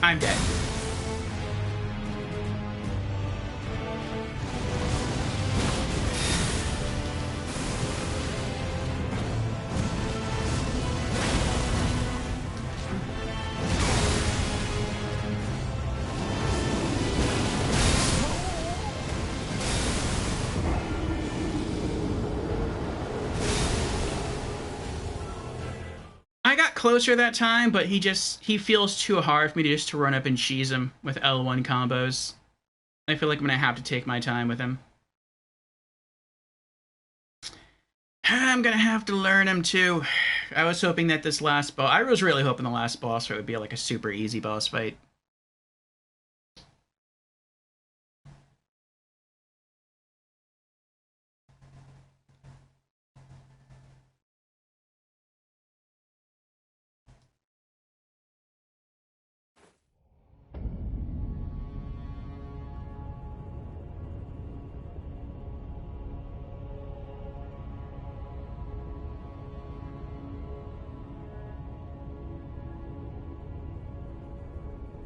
I'm dead. I got closer that time, but he feels too hard for me to run up and cheese him with L1 combos. I feel like I'm gonna have to take my time with him. I'm gonna have to learn him too. I was hoping that this last boss, I was really hoping the last boss fight would be like a super easy boss fight.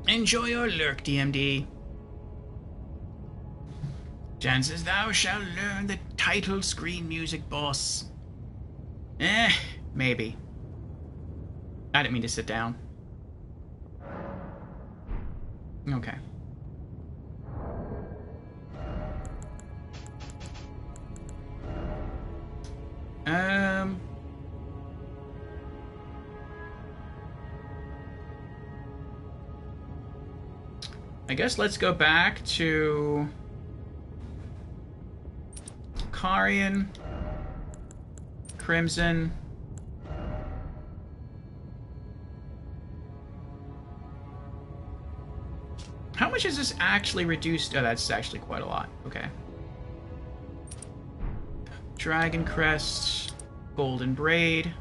Enjoy your lurk, DMD. Chances thou shalt learn the title screen music, boss. Maybe. I didn't mean to sit down. Okay. I guess let's go back to Carian, Crimson. How much is this actually reduced? Oh, that's actually quite a lot. Okay. Dragon Crest, Golden Braid.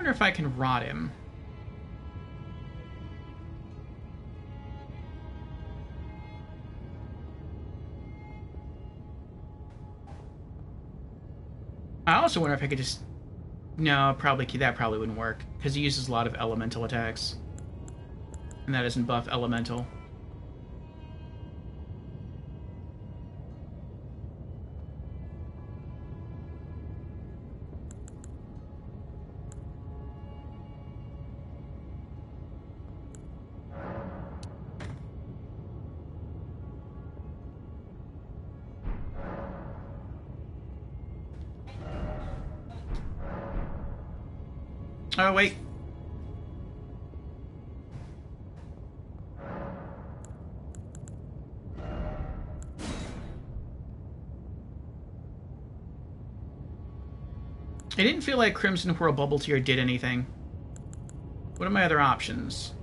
wonder if I can rot him. I also wonder if I could just... No, that probably wouldn't work, because he uses a lot of elemental attacks. And that doesn't buff elemental. Oh, wait. It didn't feel like Crimson Whirl Bubble Tear did anything. What are my other options?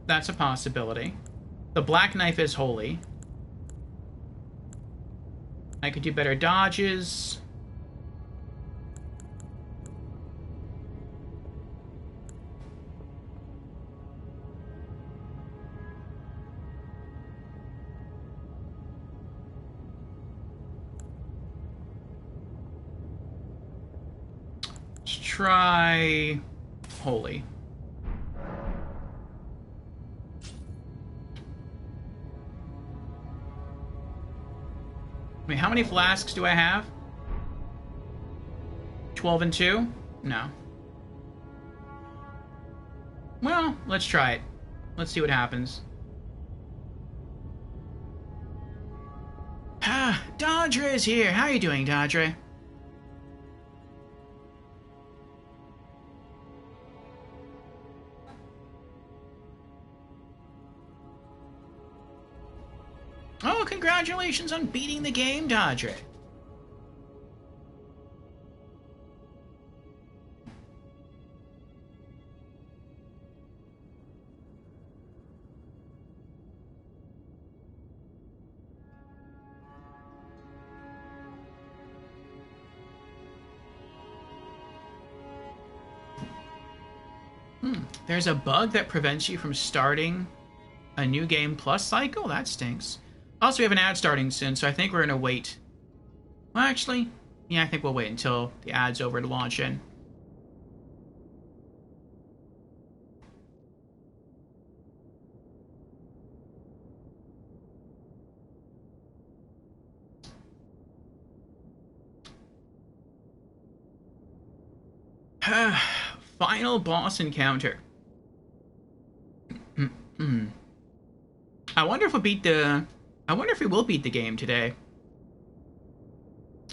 That's a possibility. The Black Knife is holy. I could do better dodges. Let's try holy. I mean, how many flasks do I have? 12 and 2? No. Well, let's try it. Let's see what happens. Ah, Dodre is here. How are you doing, Dodre? Oh, congratulations on beating the game, Dodre. There's a bug that prevents you from starting a new game plus cycle? That stinks. Also, we have an ad starting soon, so I think we're going to wait. Well, actually, yeah, I think we'll wait until the ad's over to launch in. Final boss encounter. I wonder if we'll beat the... I wonder if we will beat the game today.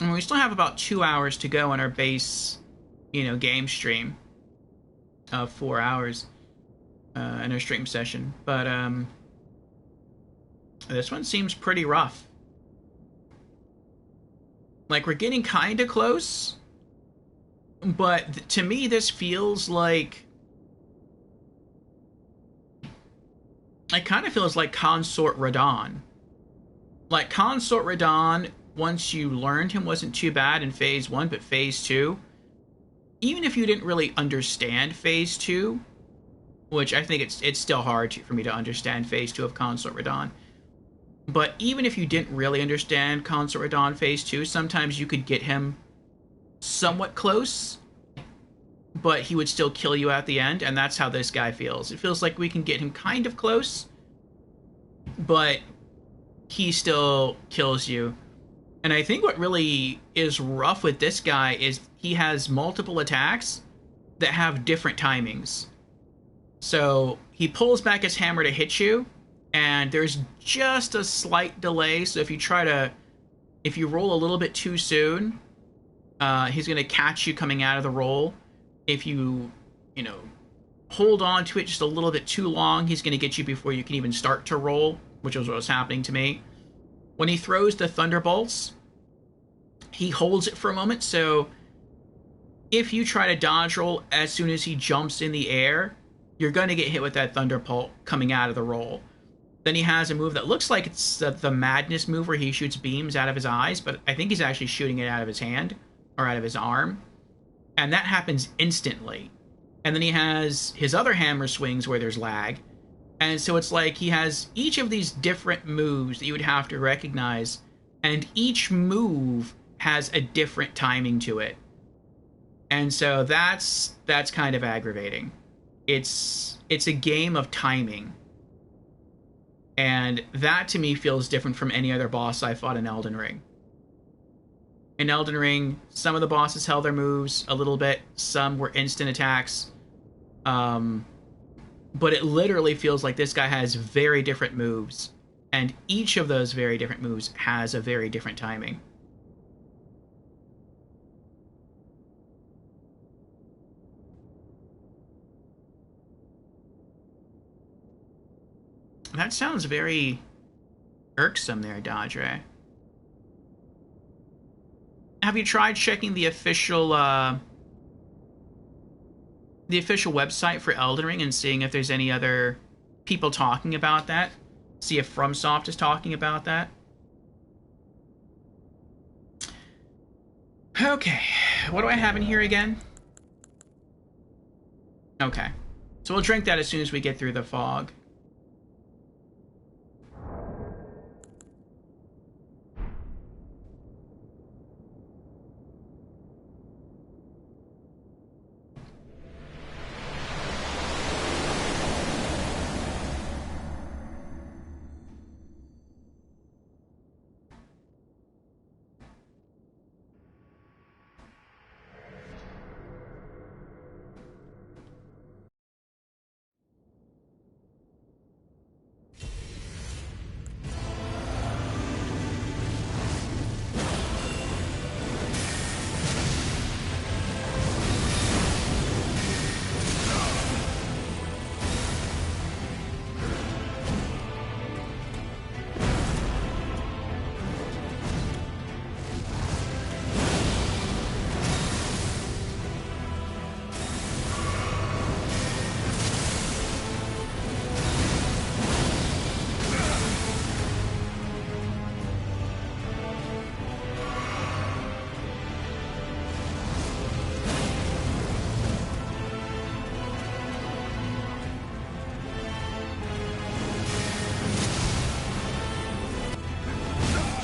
I mean, we still have about 2 hours to go on our base, game stream of 4 hours in our stream session. But this one seems pretty rough. Like, we're getting kind of close, but to me, this feels like... It kind of feels like Consort Radahn. Like, Consort Radahn, once you learned him, wasn't too bad in Phase 1, but Phase 2, even if you didn't really understand Phase 2, which I think it's still hard for me to understand Phase 2 of Consort Radahn, but even if you didn't really understand Consort Radahn Phase 2, sometimes you could get him somewhat close, but he would still kill you at the end, and that's how this guy feels. It feels like we can get him kind of close, but he still kills you. And I think what really is rough with this guy is he has multiple attacks that have different timings. So he pulls back his hammer to hit you, and there's just a slight delay, so if you roll a little bit too soon, he's going to catch you coming out of the roll. If you hold on to it just a little bit too long, he's going to get you before you can even start to roll, which was what was happening to me. When he throws the thunderbolts, he holds it for a moment, so if you try to dodge roll as soon as he jumps in the air, you're going to get hit with that Thunderbolt coming out of the roll. Then he has a move that looks like it's the Madness move where he shoots beams out of his eyes, but I think he's actually shooting it out of his hand or out of his arm. And that happens instantly. And then he has his other hammer swings where there's lag. And so it's like he has each of these different moves that you would have to recognize, and each move has a different timing to it. And so that's kind of aggravating. It's a game of timing. And that to me feels different from any other boss I fought in Elden Ring. In Elden Ring, some of the bosses held their moves a little bit, some were instant attacks. But it literally feels like this guy has very different moves, and each of those very different moves has a very different timing. That sounds very irksome there, Dodre. Have you tried checking the official website for Elden Ring and seeing if there's any other people talking about that? See if FromSoft is talking about that? Okay, what do I have in here again? Okay, so we'll drink that as soon as we get through the fog.